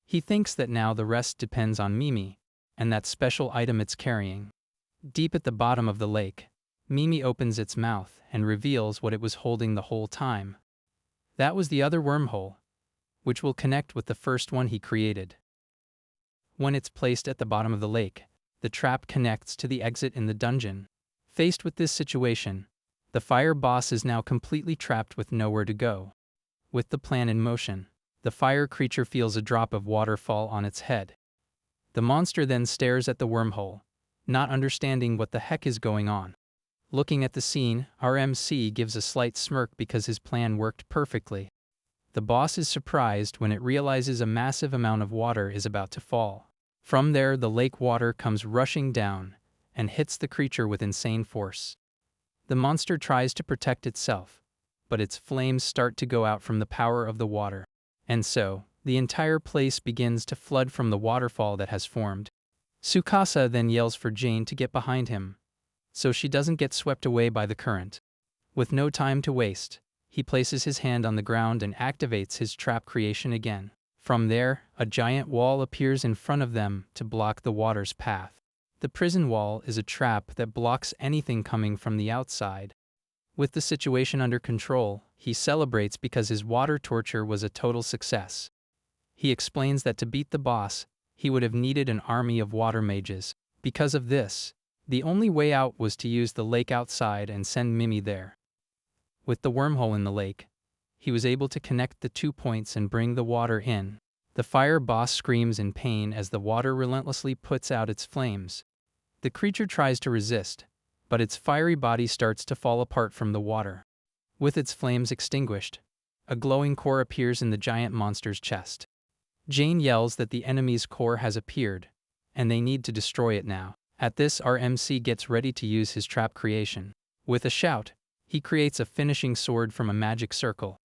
He thinks that now the rest depends on Mimi, and that special item it's carrying. Deep at the bottom of the lake, Mimi opens its mouth and reveals what it was holding the whole time. That was the other wormhole, which will connect with the first one he created. When it's placed at the bottom of the lake, the trap connects to the exit in the dungeon. Faced with this situation, the fire boss is now completely trapped with nowhere to go. With the plan in motion, the fire creature feels a drop of water fall on its head. The monster then stares at the wormhole, not understanding what the heck is going on. Looking at the scene, our MC gives a slight smirk because his plan worked perfectly. The boss is surprised when it realizes a massive amount of water is about to fall. From there, the lake water comes rushing down and hits the creature with insane force. The monster tries to protect itself, but its flames start to go out from the power of the water. And so, the entire place begins to flood from the waterfall that has formed. Tsukasa then yells for Jane to get behind him, so she doesn't get swept away by the current. With no time to waste, he places his hand on the ground and activates his trap creation again. From there, a giant wall appears in front of them to block the water's path. The prison wall is a trap that blocks anything coming from the outside. With the situation under control, he celebrates because his water torture was a total success. He explains that to beat the boss, he would have needed an army of water mages. Because of this, the only way out was to use the lake outside and send Mimi there. With the wormhole in the lake, he was able to connect the 2 points and bring the water in. The fire boss screams in pain as the water relentlessly puts out its flames. The creature tries to resist, but its fiery body starts to fall apart from the water. With its flames extinguished, a glowing core appears in the giant monster's chest. Jane yells that the enemy's core has appeared, and they need to destroy it now. At this, our MC gets ready to use his trap creation. With a shout, he creates a finishing sword from a magic circle.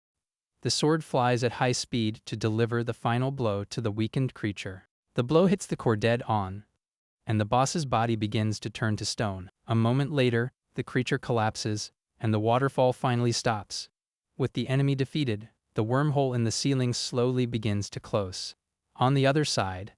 The sword flies at high speed to deliver the final blow to the weakened creature. The blow hits the core dead on, and the boss's body begins to turn to stone. A moment later, the creature collapses, and the waterfall finally stops. With the enemy defeated, the wormhole in the ceiling slowly begins to close. On the other side,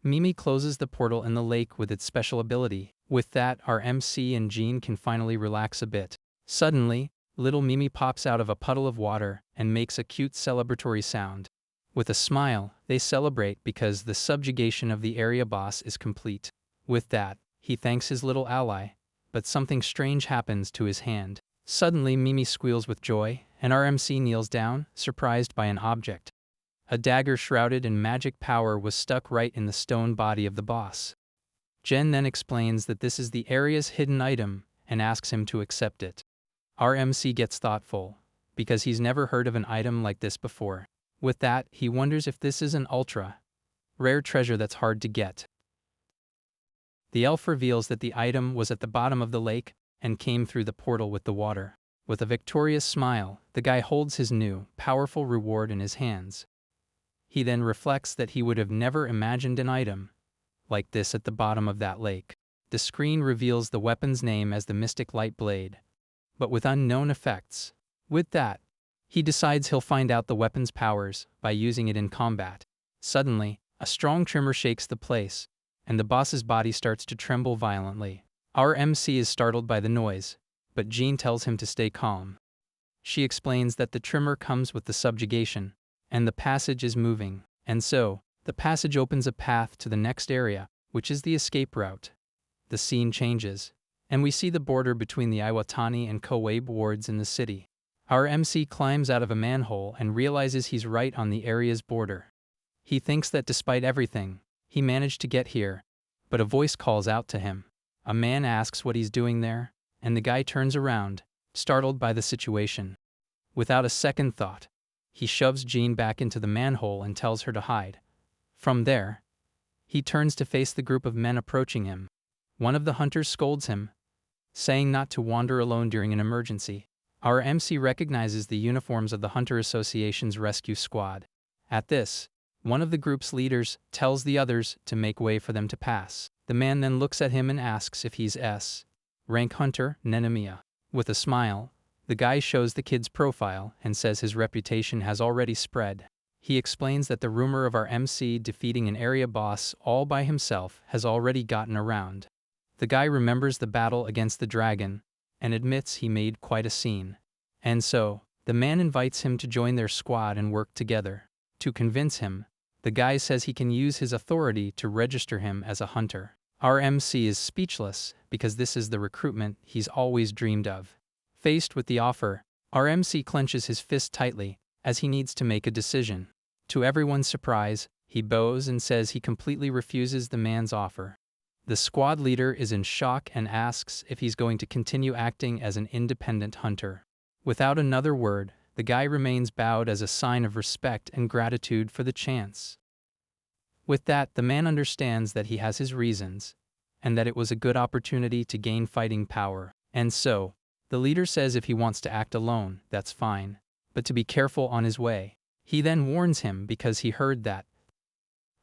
Mimi closes the portal in the lake with its special ability. With that, our MC and Jean can finally relax a bit. Suddenly, little Mimi pops out of a puddle of water and makes a cute celebratory sound. With a smile, they celebrate because the subjugation of the area boss is complete. With that, he thanks his little ally, but something strange happens to his hand. Suddenly, Mimi squeals with joy, and our MC kneels down, surprised by an object. A dagger shrouded in magic power was stuck right in the stone body of the boss. Jen then explains that this is the area's hidden item and asks him to accept it. Our MC gets thoughtful, because he's never heard of an item like this before. With that, he wonders if this is an ultra rare treasure that's hard to get. The elf reveals that the item was at the bottom of the lake and came through the portal with the water. With a victorious smile, the guy holds his new, powerful reward in his hands. He then reflects that he would have never imagined an item like this at the bottom of that lake. The screen reveals the weapon's name as the Mystic Light Blade, but with unknown effects. With that, he decides he'll find out the weapon's powers by using it in combat. Suddenly, a strong tremor shakes the place, and the boss's body starts to tremble violently. Our MC is startled by the noise, but Jean tells him to stay calm. She explains that the tremor comes with the subjugation, and the passage is moving, and so, the passage opens a path to the next area, which is the escape route. The scene changes, and we see the border between the Iwatani and Kowabe wards in the city. Our MC climbs out of a manhole and realizes he's right on the area's border. He thinks that despite everything, he managed to get here, but a voice calls out to him. A man asks what he's doing there, and the guy turns around, startled by the situation. Without a second thought, he shoves Jean back into the manhole and tells her to hide. From there, he turns to face the group of men approaching him. One of the hunters scolds him, saying not to wander alone during an emergency. Our MC recognizes the uniforms of the Hunter Association's rescue squad. At this, one of the group's leaders tells the others to make way for them to pass. The man then looks at him and asks if he's S. rank hunter, Nenemiya. With a smile, the guy shows the kid's profile and says his reputation has already spread. He explains that the rumor of our MC defeating an area boss all by himself has already gotten around. The guy remembers the battle against the dragon and admits he made quite a scene. And so, the man invites him to join their squad and work together. To convince him, the guy says he can use his authority to register him as a hunter. Our MC is speechless because this is the recruitment he's always dreamed of. Faced with the offer, our MC clenches his fist tightly as he needs to make a decision. To everyone's surprise, he bows and says he completely refuses the man's offer. The squad leader is in shock and asks if he's going to continue acting as an independent hunter. Without another word, the guy remains bowed as a sign of respect and gratitude for the chance. With that, the man understands that he has his reasons, and that it was a good opportunity to gain fighting power. And so, the leader says if he wants to act alone, that's fine, but to be careful on his way. He then warns him because he heard that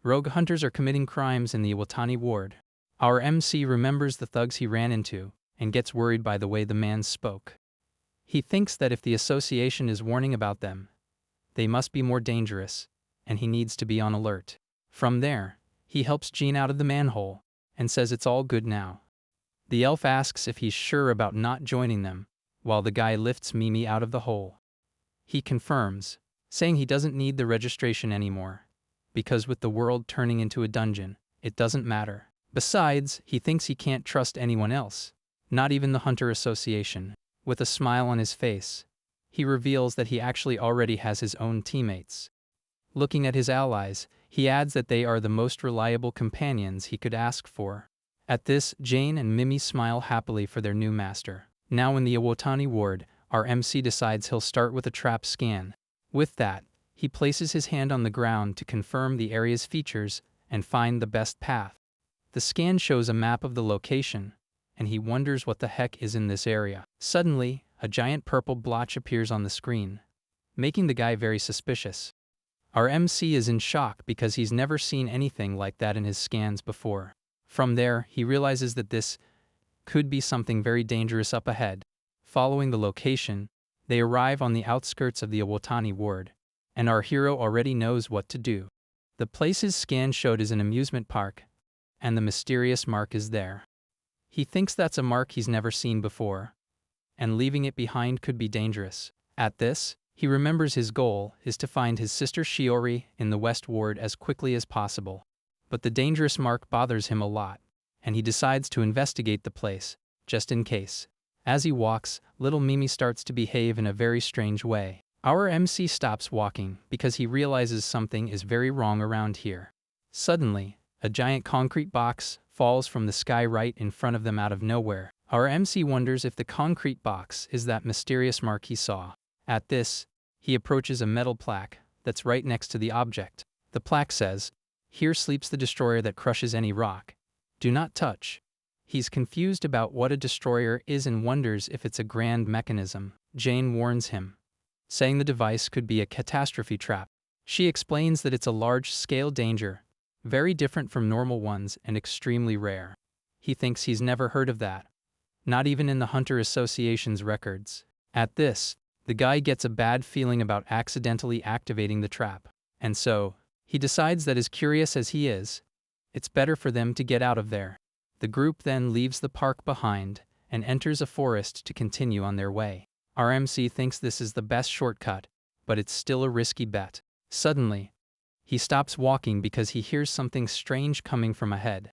rogue hunters are committing crimes in the Iwatani ward. Our MC remembers the thugs he ran into, and gets worried by the way the man spoke. He thinks that if the association is warning about them, they must be more dangerous, and he needs to be on alert. From there, he helps Jean out of the manhole, and says it's all good now. The elf asks if he's sure about not joining them, while the guy lifts Mimi out of the hole. He confirms, saying he doesn't need the registration anymore, because with the world turning into a dungeon, it doesn't matter. Besides, he thinks he can't trust anyone else, not even the Hunter Association. With a smile on his face, he reveals that he actually already has his own teammates. Looking at his allies, he adds that they are the most reliable companions he could ask for. At this, Jane and Mimi smile happily for their new master. Now in the Iwatani ward, our MC decides he'll start with a trap scan. With that, he places his hand on the ground to confirm the area's features and find the best path. The scan shows a map of the location, and he wonders what the heck is in this area. Suddenly, a giant purple blotch appears on the screen, making the guy very suspicious. Our MC is in shock because he's never seen anything like that in his scans before. From there, he realizes that this could be something very dangerous up ahead. Following the location, they arrive on the outskirts of the Owatani ward, and our hero already knows what to do. The place's scan showed is an amusement park, and the mysterious mark is there. He thinks that's a mark he's never seen before, and leaving it behind could be dangerous. At this, he remembers his goal is to find his sister Shiori in the West Ward as quickly as possible. But the dangerous mark bothers him a lot, and he decides to investigate the place, just in case. As he walks, little Mimi starts to behave in a very strange way. Our MC stops walking because he realizes something is very wrong around here. Suddenly, a giant concrete box falls from the sky right in front of them out of nowhere. Our MC wonders if the concrete box is that mysterious mark he saw. At this, he approaches a metal plaque that's right next to the object. The plaque says, "Here sleeps the destroyer that crushes any rock. Do not touch." He's confused about what a destroyer is and wonders if it's a grand mechanism. Jane warns him, saying the device could be a catastrophe trap. She explains that it's a large-scale danger, very different from normal ones and extremely rare. He thinks he's never heard of that, not even in the Hunter Association's records. At this, the guy gets a bad feeling about accidentally activating the trap, and so, he decides that as curious as he is, it's better for them to get out of there. The group then leaves the park behind and enters a forest to continue on their way. Our MC thinks this is the best shortcut, but it's still a risky bet. Suddenly, he stops walking because he hears something strange coming from ahead.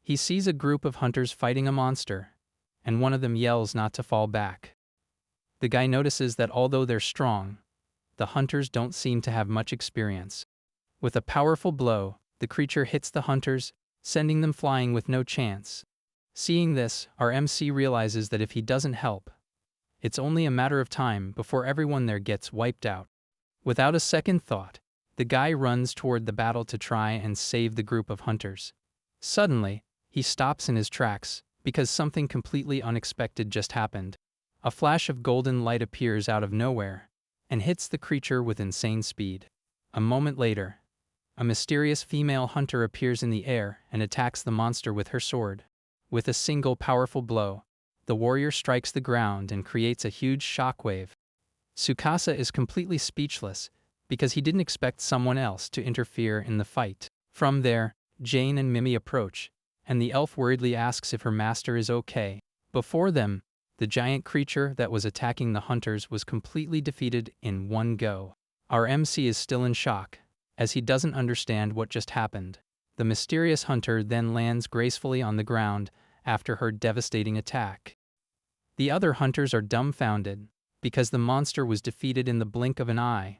He sees a group of hunters fighting a monster, and one of them yells not to fall back. The guy notices that although they're strong, the hunters don't seem to have much experience. With a powerful blow, the creature hits the hunters, sending them flying with no chance. Seeing this, our MC realizes that if he doesn't help, it's only a matter of time before everyone there gets wiped out. Without a second thought, the guy runs toward the battle to try and save the group of hunters. Suddenly, he stops in his tracks because something completely unexpected just happened. A flash of golden light appears out of nowhere and hits the creature with insane speed. A moment later, a mysterious female hunter appears in the air and attacks the monster with her sword. With a single powerful blow, the warrior strikes the ground and creates a huge shockwave. Tsukasa is completely speechless because he didn't expect someone else to interfere in the fight. From there, Jane and Mimi approach, and the elf worriedly asks if her master is okay. Before them, the giant creature that was attacking the hunters was completely defeated in one go. Our MC is still in shock, as he doesn't understand what just happened. The mysterious hunter then lands gracefully on the ground after her devastating attack. The other hunters are dumbfounded, because the monster was defeated in the blink of an eye.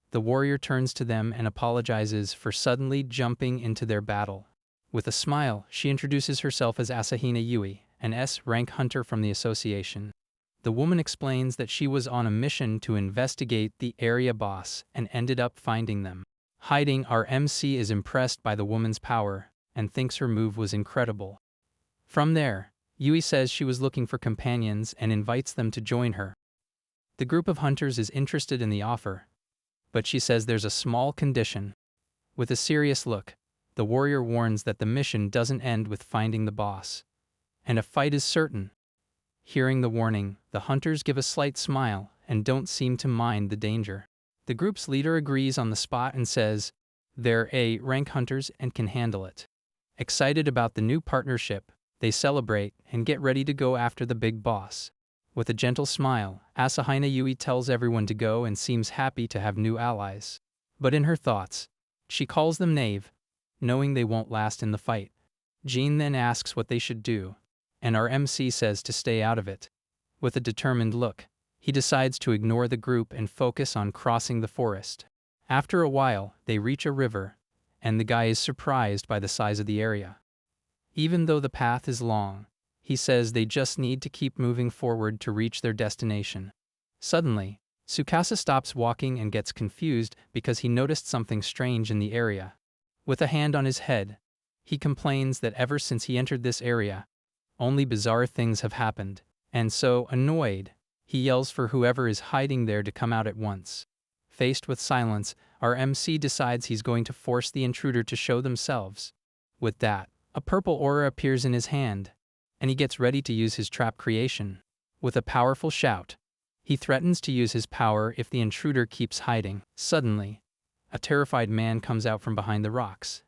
The warrior turns to them and apologizes for suddenly jumping into their battle. With a smile, she introduces herself as Asahina Yui, an S-rank hunter from the association. The woman explains that she was on a mission to investigate the area boss and ended up finding them. Hiding, our MC is impressed by the woman's power and thinks her move was incredible. From there, Yui says she was looking for companions and invites them to join her. The group of hunters is interested in the offer, but she says there's a small condition. With a serious look, the warrior warns that the mission doesn't end with finding the boss, and a fight is certain. Hearing the warning, the hunters give a slight smile and don't seem to mind the danger. The group's leader agrees on the spot and says they're A-rank hunters and can handle it. Excited about the new partnership, they celebrate and get ready to go after the big boss. With a gentle smile, Asahina Yui tells everyone to go and seems happy to have new allies. But in her thoughts, she calls them knave, knowing they won't last in the fight. Jean then asks what they should do, and our MC says to stay out of it. With a determined look, he decides to ignore the group and focus on crossing the forest. After a while, they reach a river, and the guy is surprised by the size of the area. Even though the path is long, he says they just need to keep moving forward to reach their destination. Suddenly, Tsukasa stops walking and gets confused because he noticed something strange in the area. With a hand on his head, he complains that ever since he entered this area, only bizarre things have happened, and so, annoyed, he yells for whoever is hiding there to come out at once. Faced with silence, our MC decides he's going to force the intruder to show themselves. With that, A purple aura appears in his hand, and he gets ready to use his trap creation. With a powerful shout, he threatens to use his power if the intruder keeps hiding. Suddenly, a terrified man comes out from behind the rocks,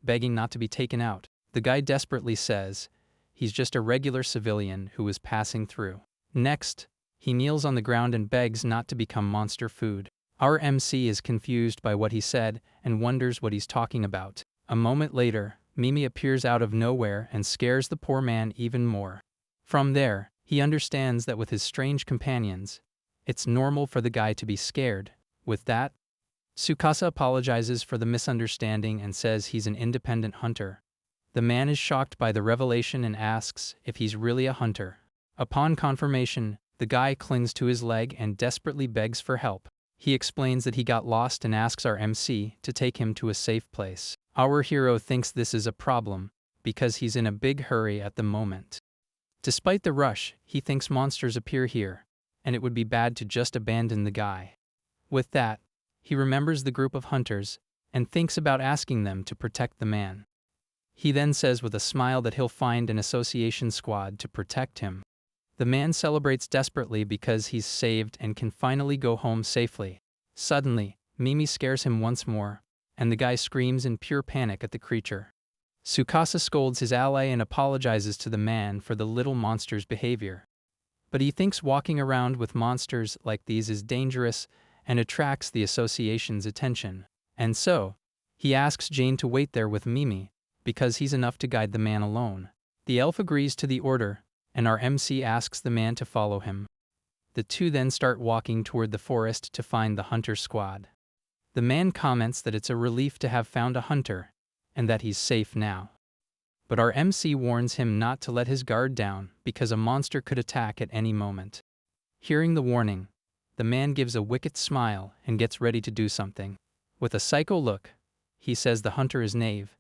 begging not to be taken out. The guy desperately says he's just a regular civilian who was passing through. Next, he kneels on the ground and begs not to become monster food. Our MC is confused by what he said and wonders what he's talking about. A moment later, Mimi appears out of nowhere and scares the poor man even more. From there, he understands that with his strange companions, it's normal for the guy to be scared. With that, Tsukasa apologizes for the misunderstanding and says he's an independent hunter. The man is shocked by the revelation and asks if he's really a hunter. Upon confirmation, the guy clings to his leg and desperately begs for help. He explains that he got lost and asks our MC to take him to a safe place. Our hero thinks this is a problem because he's in a big hurry at the moment. Despite the rush, he thinks monsters appear here, and it would be bad to just abandon the guy. With that, he remembers the group of hunters and thinks about asking them to protect the man. He then says with a smile that he'll find an association squad to protect him. The man celebrates desperately because he's saved and can finally go home safely. Suddenly, Mimi scares him once more, and the guy screams in pure panic at the creature. Tsukasa scolds his ally and apologizes to the man for the little monster's behavior. But he thinks walking around with monsters like these is dangerous and attracts the association's attention. And so, he asks Jane to wait there with Mimi, because he's enough to guide the man alone. The elf agrees to the order, and our MC asks the man to follow him. The two then start walking toward the forest to find the hunter squad. The man comments that it's a relief to have found a hunter, and that he's safe now. But our MC warns him not to let his guard down because a monster could attack at any moment. Hearing the warning, the man gives a wicked smile and gets ready to do something. With a psycho look, he says the hunter is Knave,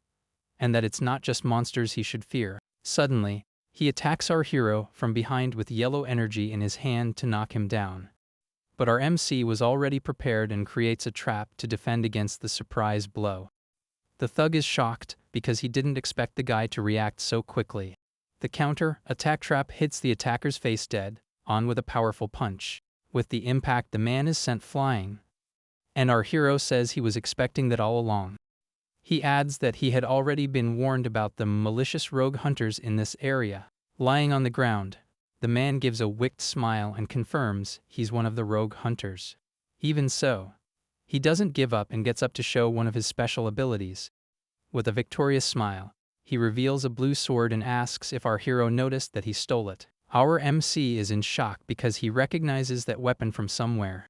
and that it's not just monsters he should fear. Suddenly, he attacks our hero from behind with yellow energy in his hand to knock him down. But our MC was already prepared and creates a trap to defend against the surprise blow. The thug is shocked because he didn't expect the guy to react so quickly. The counter-attack trap hits the attacker's face dead on with a powerful punch. With the impact, the man is sent flying, and our hero says he was expecting that all along. He adds that he had already been warned about the malicious rogue hunters in this area. Lying on the ground, the man gives a wicked smile and confirms he's one of the rogue hunters. Even so, he doesn't give up and gets up to show one of his special abilities. With a victorious smile, he reveals a blue sword and asks if our hero noticed that he stole it. Our MC is in shock because he recognizes that weapon from somewhere.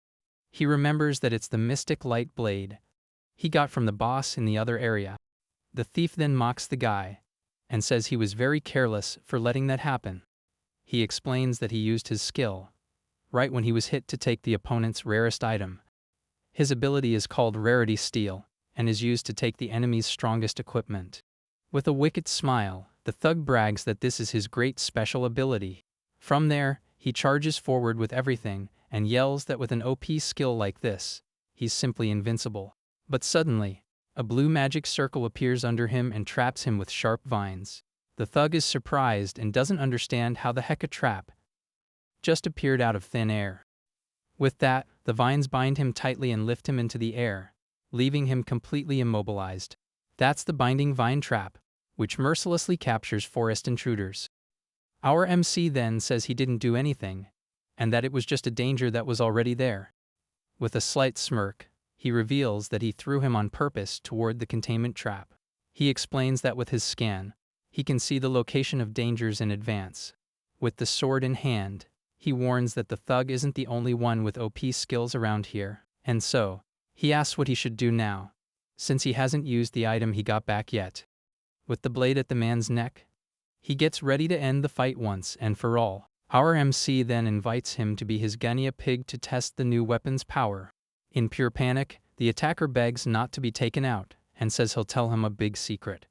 He remembers that it's the mystic light blade he got from the boss in the other area. The thief then mocks the guy and says he was very careless for letting that happen. He explains that he used his skill right when he was hit to take the opponent's rarest item. His ability is called Rarity Steal and is used to take the enemy's strongest equipment. With a wicked smile, the thug brags that this is his great special ability. From there, he charges forward with everything and yells that with an OP skill like this, he's simply invincible. But suddenly, a blue magic circle appears under him and traps him with sharp vines. The thug is surprised and doesn't understand how the heck a trap just appeared out of thin air. With that, the vines bind him tightly and lift him into the air, leaving him completely immobilized. That's the binding vine trap, which mercilessly captures forest intruders. Our MC then says he didn't do anything, and that it was just a danger that was already there. With a slight smirk, he reveals that he threw him on purpose toward the containment trap. He explains that with his scan, he can see the location of dangers in advance. With the sword in hand, he warns that the thug isn't the only one with OP skills around here, and so, he asks what he should do now, since he hasn't used the item he got back yet. With the blade at the man's neck, he gets ready to end the fight once and for all. Our MC then invites him to be his guinea pig to test the new weapon's power. In pure panic, the attacker begs not to be taken out and says he'll tell him a big secret.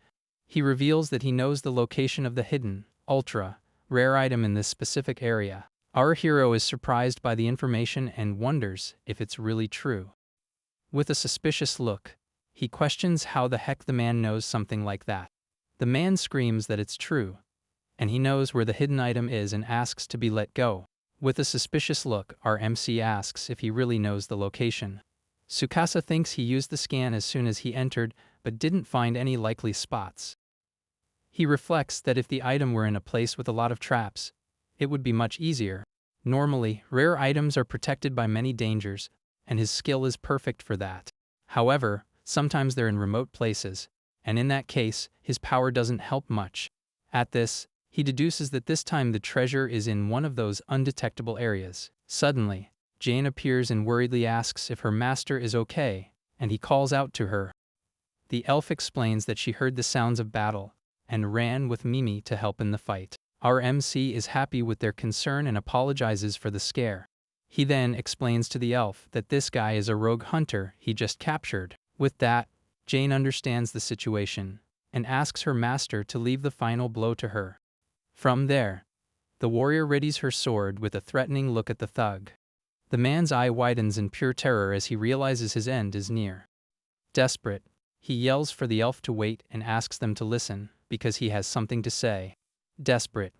He reveals that he knows the location of the hidden, ultra-rare item in this specific area. Our hero is surprised by the information and wonders if it's really true. With a suspicious look, he questions how the heck the man knows something like that. The man screams that it's true, and he knows where the hidden item is and asks to be let go. With a suspicious look, our MC asks if he really knows the location. Tsukasa thinks he used the scan as soon as he entered, but didn't find any likely spots. He reflects that if the item were in a place with a lot of traps, it would be much easier. Normally, rare items are protected by many dangers, and his skill is perfect for that. However, sometimes they're in remote places, and in that case, his power doesn't help much. At this, he deduces that this time the treasure is in one of those undetectable areas. Suddenly, Jane appears and worriedly asks if her master is okay, and he calls out to her. The elf explains that she heard the sounds of battle, and ran with Mimi to help in the fight. Our MC is happy with their concern and apologizes for the scare. He then explains to the elf that this guy is a rogue hunter he just captured. With that, Jane understands the situation, and asks her master to leave the final blow to her. From there, the warrior readies her sword with a threatening look at the thug. The man's eye widens in pure terror as he realizes his end is near. Desperate, he yells for the elf to wait and asks them to listen, because he has something to say. Desperate,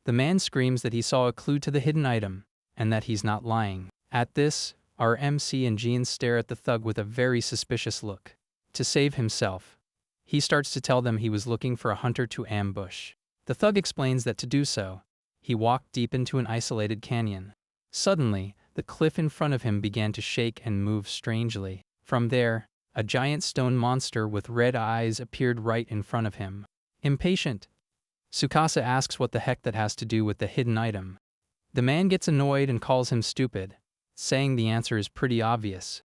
the man screams that he saw a clue to the hidden item, and that he's not lying. At this, our MC and Jean stare at the thug with a very suspicious look. To save himself, he starts to tell them he was looking for a hunter to ambush. The thug explains that to do so, he walked deep into an isolated canyon. Suddenly, the cliff in front of him began to shake and move strangely. From there, a giant stone monster with red eyes appeared right in front of him. Impatient, Tsukasa asks what the heck that has to do with the hidden item. The man gets annoyed and calls him stupid, saying the answer is pretty obvious.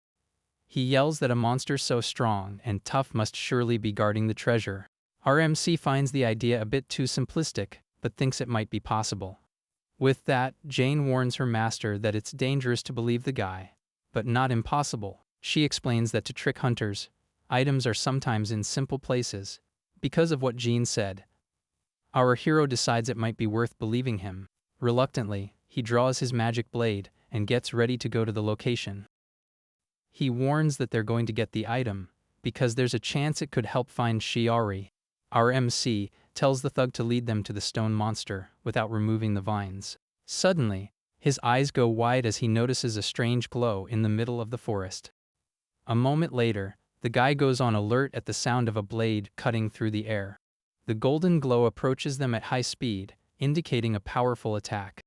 He yells that a monster so strong and tough must surely be guarding the treasure. Our MC finds the idea a bit too simplistic, but thinks it might be possible. With that, Jane warns her master that it's dangerous to believe the guy, but not impossible. She explains that to trick hunters, items are sometimes in simple places. Because of what Jean said, our hero decides it might be worth believing him. Reluctantly, he draws his magic blade and gets ready to go to the location. He warns that they're going to get the item, because there's a chance it could help find Shiori. Our MC tells the thug to lead them to the stone monster without removing the vines. Suddenly, his eyes go wide as he notices a strange glow in the middle of the forest. A moment later, the guy goes on alert at the sound of a blade cutting through the air. The golden glow approaches them at high speed, indicating a powerful attack.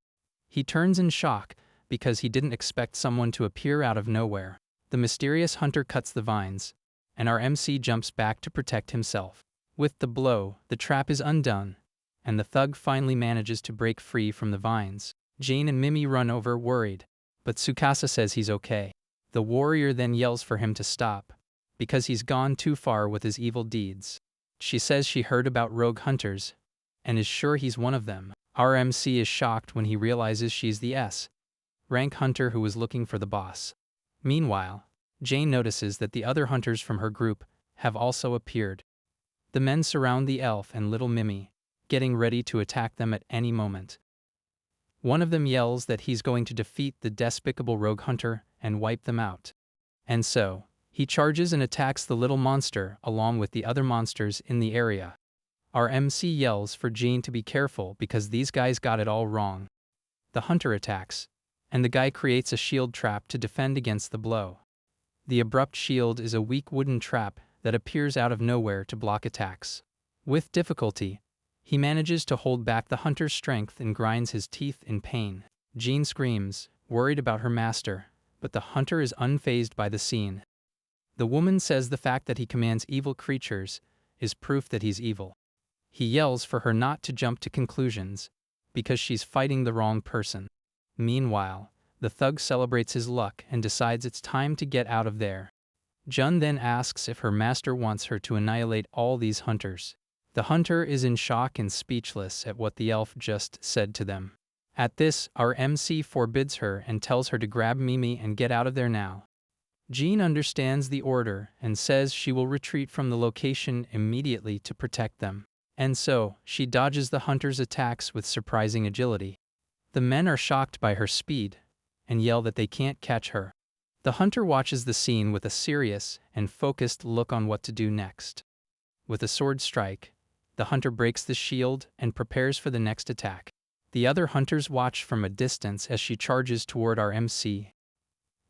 He turns in shock because he didn't expect someone to appear out of nowhere. The mysterious hunter cuts the vines, and our MC jumps back to protect himself. With the blow, the trap is undone, and the thug finally manages to break free from the vines. Jane and Mimi run over, worried, but Tsukasa says he's okay. The warrior then yells for him to stop, because he's gone too far with his evil deeds. She says she heard about rogue hunters, and is sure he's one of them. Our MC is shocked when he realizes she's the S-rank hunter who was looking for the boss. Meanwhile, Jane notices that the other hunters from her group have also appeared. The men surround the elf and little Mimi, getting ready to attack them at any moment. One of them yells that he's going to defeat the despicable rogue hunter and wipe them out. And so, he charges and attacks the little monster along with the other monsters in the area. Our MC yells for Jean to be careful because these guys got it all wrong. The hunter attacks, and the guy creates a shield trap to defend against the blow. The abrupt shield is a weak wooden trap that appears out of nowhere to block attacks. With difficulty, he manages to hold back the hunter's strength and grinds his teeth in pain. Jean screams, worried about her master, but the hunter is unfazed by the scene. The woman says the fact that he commands evil creatures is proof that he's evil. He yells for her not to jump to conclusions, because she's fighting the wrong person. Meanwhile, the thug celebrates his luck and decides it's time to get out of there. Jun then asks if her master wants her to annihilate all these hunters. The hunter is in shock and speechless at what the elf just said to them. At this, our MC forbids her and tells her to grab Mimi and get out of there now. Jean understands the order and says she will retreat from the location immediately to protect them. And so, she dodges the hunter's attacks with surprising agility. The men are shocked by her speed and yell that they can't catch her. The hunter watches the scene with a serious and focused look on what to do next. With a sword strike, The hunter breaks the shield and prepares for the next attack. The other hunters watch from a distance as she charges toward our MC.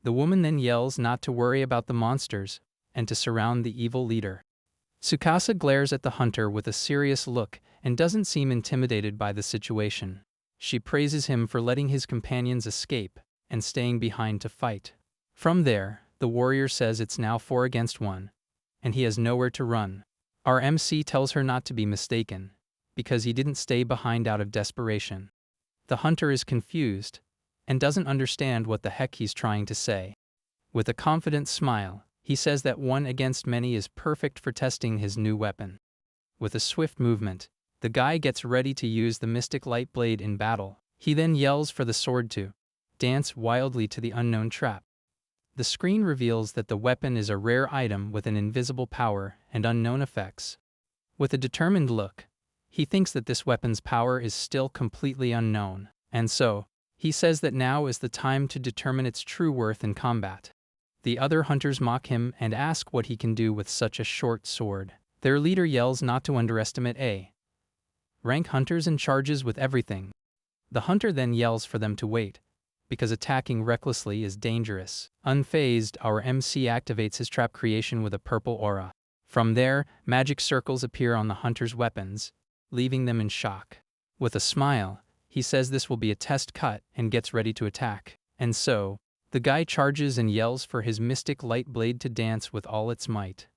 The woman then yells not to worry about the monsters and to surround the evil leader. Tsukasa glares at the hunter with a serious look and doesn't seem intimidated by the situation. She praises him for letting his companions escape and staying behind to fight. From there, the warrior says it's now 4 against 1, and he has nowhere to run. Our MC tells her not to be mistaken, because he didn't stay behind out of desperation. The hunter is confused and doesn't understand what the heck he's trying to say. With a confident smile, he says that 1 against many is perfect for testing his new weapon. With a swift movement, the guy gets ready to use the mystic light blade in battle. He then yells for the sword to dance wildly to the unknown trap. The screen reveals that the weapon is a rare item with an invisible power and unknown effects. With a determined look, he thinks that this weapon's power is still completely unknown, and so, he says that now is the time to determine its true worth in combat. The other hunters mock him and ask what he can do with such a short sword. Their leader yells not to underestimate rank hunters and charges with everything. The hunter then yells for them to wait, because attacking recklessly is dangerous. Unfazed, our MC activates his trap creation with a purple aura. From there, magic circles appear on the hunter's weapons, leaving them in shock. With a smile, he says this will be a test cut and gets ready to attack. And so, the guy charges and yells for his mystic light blade to dance with all its might.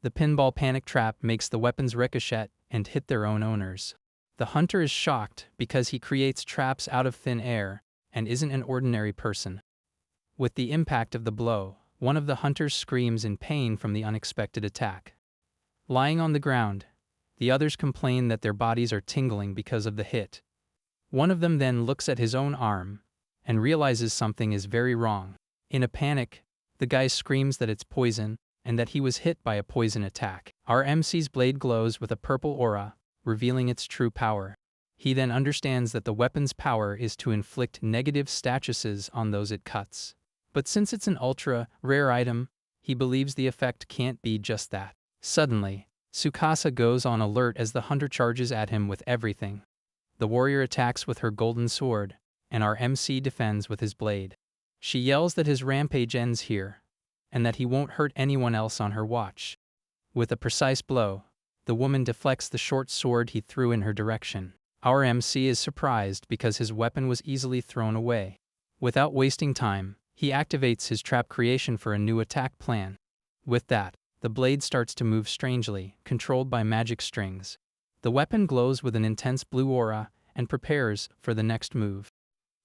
The pinball panic trap makes the weapons ricochet and hit their own owners. The hunter is shocked because he creates traps out of thin air and isn't an ordinary person. With the impact of the blow, one of the hunters screams in pain from the unexpected attack. Lying on the ground, the others complain that their bodies are tingling because of the hit. One of them then looks at his own arm and realizes something is very wrong. In a panic, the guy screams that it's poison and that he was hit by a poison attack. Our MC's blade glows with a purple aura, revealing its true power. He then understands that the weapon's power is to inflict negative statuses on those it cuts. But since it's an ultra-rare item, he believes the effect can't be just that. Suddenly, Tsukasa goes on alert as the hunter charges at him with everything. The warrior attacks with her golden sword, and our MC defends with his blade. She yells that his rampage ends here, and that he won't hurt anyone else on her watch. With a precise blow, the woman deflects the short sword he threw in her direction. Our MC is surprised because his weapon was easily thrown away. Without wasting time, he activates his trap creation for a new attack plan. With that, the blade starts to move strangely, controlled by magic strings. The weapon glows with an intense blue aura and prepares for the next move.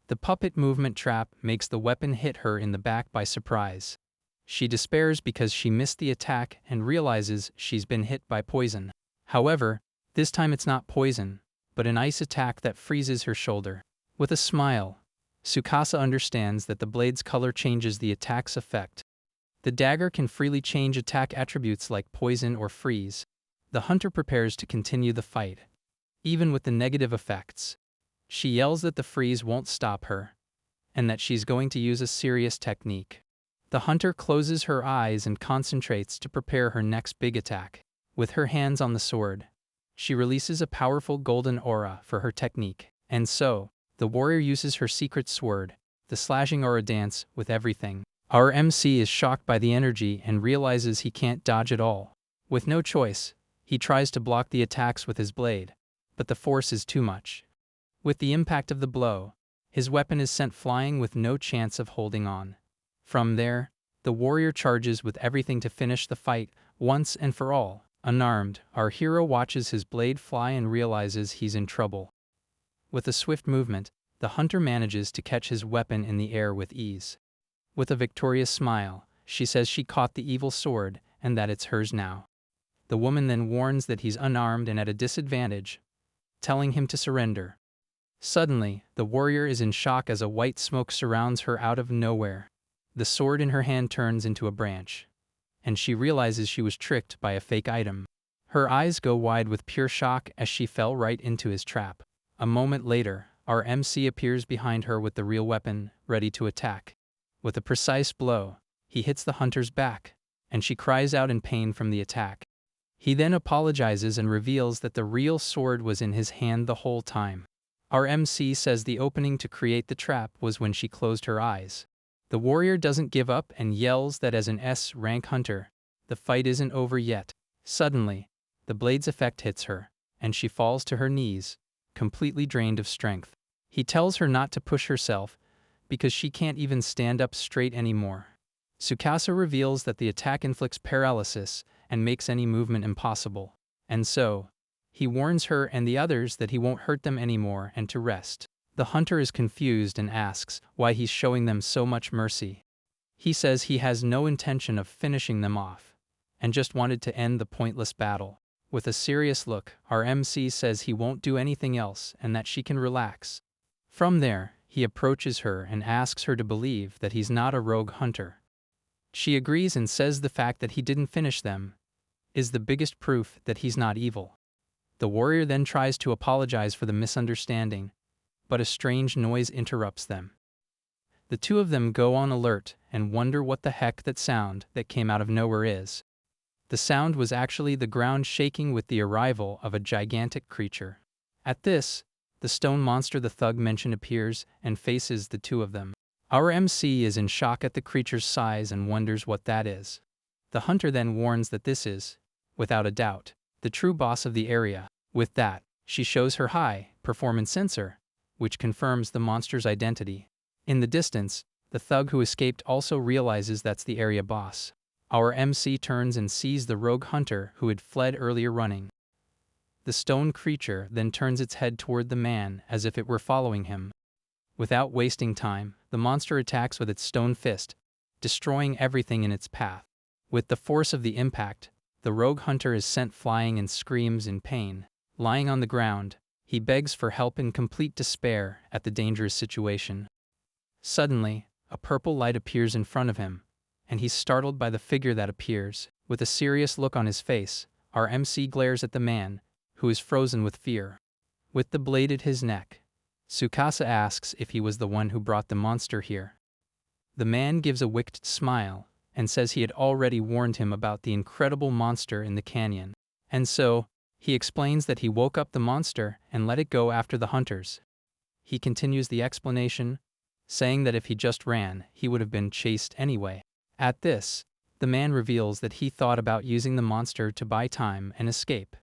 The puppet movement trap makes the weapon hit her in the back by surprise. She despairs because she missed the attack and realizes she's been hit by poison. However, this time it's not poison, but an ice attack that freezes her shoulder. With a smile, Tsukasa understands that the blade's color changes the attack's effect. The dagger can freely change attack attributes like poison or freeze. The hunter prepares to continue the fight, even with the negative effects. She yells that the freeze won't stop her, and that she's going to use a serious technique. The hunter closes her eyes and concentrates to prepare her next big attack. With her hands on the sword, she releases a powerful golden aura for her technique. And so, the warrior uses her secret sword, the slashing aura dance, with everything. Our MC is shocked by the energy and realizes he can't dodge at all. With no choice, he tries to block the attacks with his blade, but the force is too much. With the impact of the blow, his weapon is sent flying with no chance of holding on. From there, the warrior charges with everything to finish the fight once and for all. Unarmed, our hero watches his blade fly and realizes he's in trouble. With a swift movement, the hunter manages to catch his weapon in the air with ease. With a victorious smile, she says she caught the evil sword and that it's hers now. The woman then warns that he's unarmed and at a disadvantage, telling him to surrender. Suddenly, the warrior is in shock as a white smoke surrounds her out of nowhere. The sword in her hand turns into a branch, and she realizes she was tricked by a fake item. Her eyes go wide with pure shock as she fell right into his trap. A moment later, our MC appears behind her with the real weapon, ready to attack. With a precise blow, he hits the hunter's back, and she cries out in pain from the attack. He then apologizes and reveals that the real sword was in his hand the whole time. Our MC says the opening to create the trap was when she closed her eyes. The warrior doesn't give up and yells that as an S-rank hunter, the fight isn't over yet. Suddenly, the blade's effect hits her, and she falls to her knees, completely drained of strength. He tells her not to push herself, because she can't even stand up straight anymore. Tsukasa reveals that the attack inflicts paralysis and makes any movement impossible. And so, he warns her and the others that he won't hurt them anymore and to rest. The hunter is confused and asks why he's showing them so much mercy. He says he has no intention of finishing them off, and just wanted to end the pointless battle. With a serious look, our MC says he won't do anything else and that she can relax. From there, he approaches her and asks her to believe that he's not a rogue hunter. She agrees and says the fact that he didn't finish them is the biggest proof that he's not evil. The warrior then tries to apologize for the misunderstanding, but a strange noise interrupts them. The two of them go on alert and wonder what the heck that sound that came out of nowhere is. The sound was actually the ground shaking with the arrival of a gigantic creature. At this, the stone monster the thug mentioned appears and faces the two of them. Our MC is in shock at the creature's size and wonders what that is. The hunter then warns that this is, without a doubt, the true boss of the area. With that, she shows her high-performance sensor, which confirms the monster's identity. In the distance, the thug who escaped also realizes that's the area boss. Our MC turns and sees the rogue hunter who had fled earlier running. The stone creature then turns its head toward the man as if it were following him. Without wasting time, the monster attacks with its stone fist, destroying everything in its path. With the force of the impact, the rogue hunter is sent flying and screams in pain. Lying on the ground, he begs for help in complete despair at the dangerous situation. Suddenly, a purple light appears in front of him, and he's startled by the figure that appears. With a serious look on his face, our MC glares at the man, who is frozen with fear. With the blade at his neck, Tsukasa asks if he was the one who brought the monster here. The man gives a wicked smile and says he had already warned him about the incredible monster in the canyon. And so, he explains that he woke up the monster and let it go after the hunters. He continues the explanation, saying that if he just ran, he would have been chased anyway. At this, the man reveals that he thought about using the monster to buy time and escape.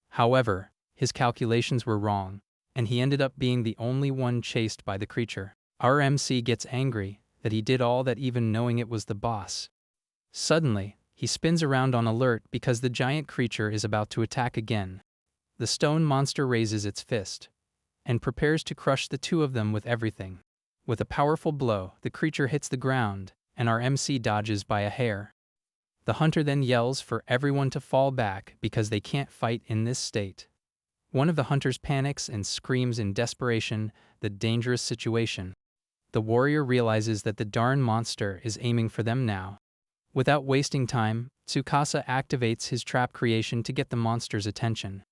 However, his calculations were wrong, and he ended up being the only one chased by the creature. Our MC gets angry that he did all that even knowing it was the boss. Suddenly, he spins around on alert because the giant creature is about to attack again. The stone monster raises its fist and prepares to crush the two of them with everything. With a powerful blow, the creature hits the ground, and our MC dodges by a hair. The hunter then yells for everyone to fall back because they can't fight in this state. One of the hunters panics and screams in desperation, the dangerous situation. The warrior realizes that the darn monster is aiming for them now. Without wasting time, Tsukasa activates his trap creation to get the monster's attention.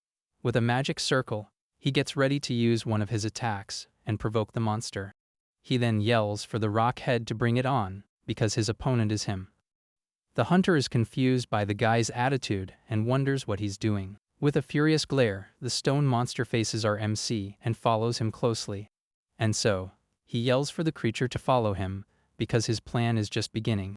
With a magic circle, he gets ready to use one of his attacks and provoke the monster. He then yells for the rock head to bring it on, because his opponent is him. The hunter is confused by the guy's attitude and wonders what he's doing. With a furious glare, the stone monster faces our MC and follows him closely. And so, he yells for the creature to follow him, because his plan is just beginning.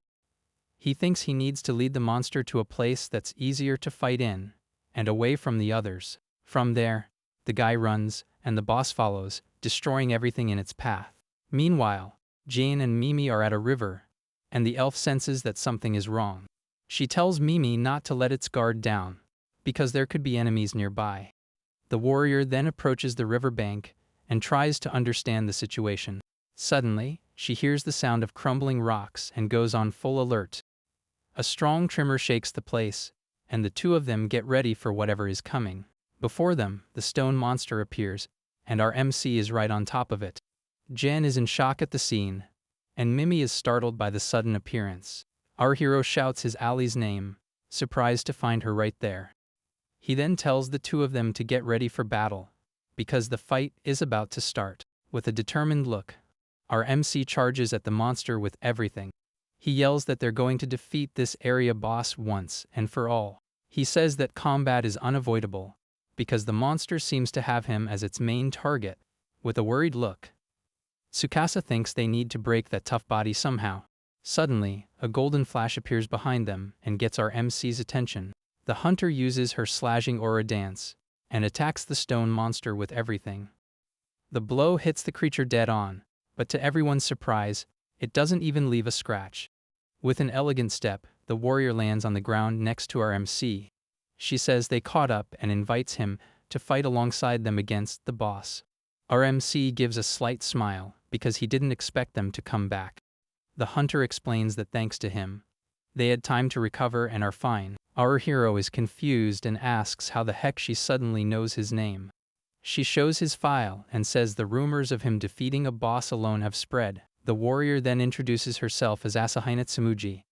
He thinks he needs to lead the monster to a place that's easier to fight in, and away from the others. From there, the guy runs, and the boss follows, destroying everything in its path. Meanwhile, Jane and Mimi are at a river, and the elf senses that something is wrong. She tells Mimi not to let its guard down, because there could be enemies nearby. The warrior then approaches the riverbank and tries to understand the situation. Suddenly, she hears the sound of crumbling rocks and goes on full alert. A strong tremor shakes the place, and the two of them get ready for whatever is coming. Before them, the stone monster appears, and our MC is right on top of it. Jen is in shock at the scene, and Mimi is startled by the sudden appearance. Our hero shouts his ally's name, surprised to find her right there. He then tells the two of them to get ready for battle, because the fight is about to start. With a determined look, our MC charges at the monster with everything. He yells that they're going to defeat this area boss once and for all. He says that combat is unavoidable, because the monster seems to have him as its main target. With a worried look, Tsukasa thinks they need to break that tough body somehow. Suddenly, a golden flash appears behind them and gets our MC's attention. The hunter uses her slashing aura dance and attacks the stone monster with everything. The blow hits the creature dead on, but to everyone's surprise, it doesn't even leave a scratch. With an elegant step, the warrior lands on the ground next to our MC. She says they caught up and invites him to fight alongside them against the boss. Our MC gives a slight smile because he didn't expect them to come back. The hunter explains that thanks to him, they had time to recover and are fine. Our hero is confused and asks how the heck she suddenly knows his name. She shows his file and says the rumors of him defeating a boss alone have spread. The warrior then introduces herself as Asahina Tsumuji,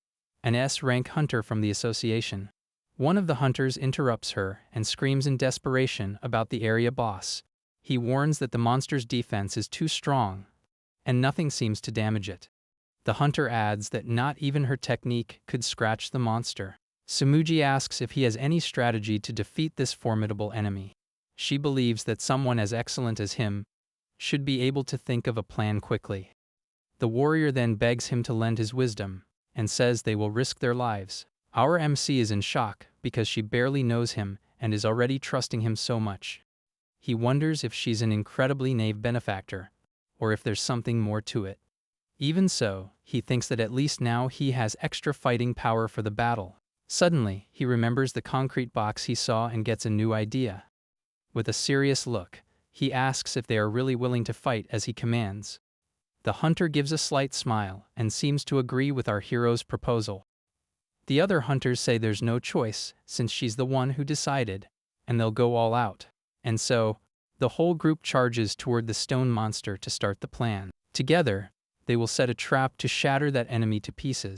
an S-rank hunter from the association. One of the hunters interrupts her and screams in desperation about the area boss. He warns that the monster's defense is too strong, and nothing seems to damage it. The hunter adds that not even her technique could scratch the monster. Tsumuji asks if he has any strategy to defeat this formidable enemy. She believes that someone as excellent as him should be able to think of a plan quickly. The warrior then begs him to lend his wisdom, and says they will risk their lives. Our MC is in shock because she barely knows him and is already trusting him so much. He wonders if she's an incredibly naive benefactor, or if there's something more to it. Even so, he thinks that at least now he has extra fighting power for the battle. Suddenly, he remembers the concrete box he saw and gets a new idea. With a serious look, he asks if they are really willing to fight as he commands. The hunter gives a slight smile and seems to agree with our hero's proposal. The other hunters say there's no choice since she's the one who decided, and they'll go all out. And so, the whole group charges toward the stone monster to start the plan. Together, they will set a trap to shatter that enemy to pieces.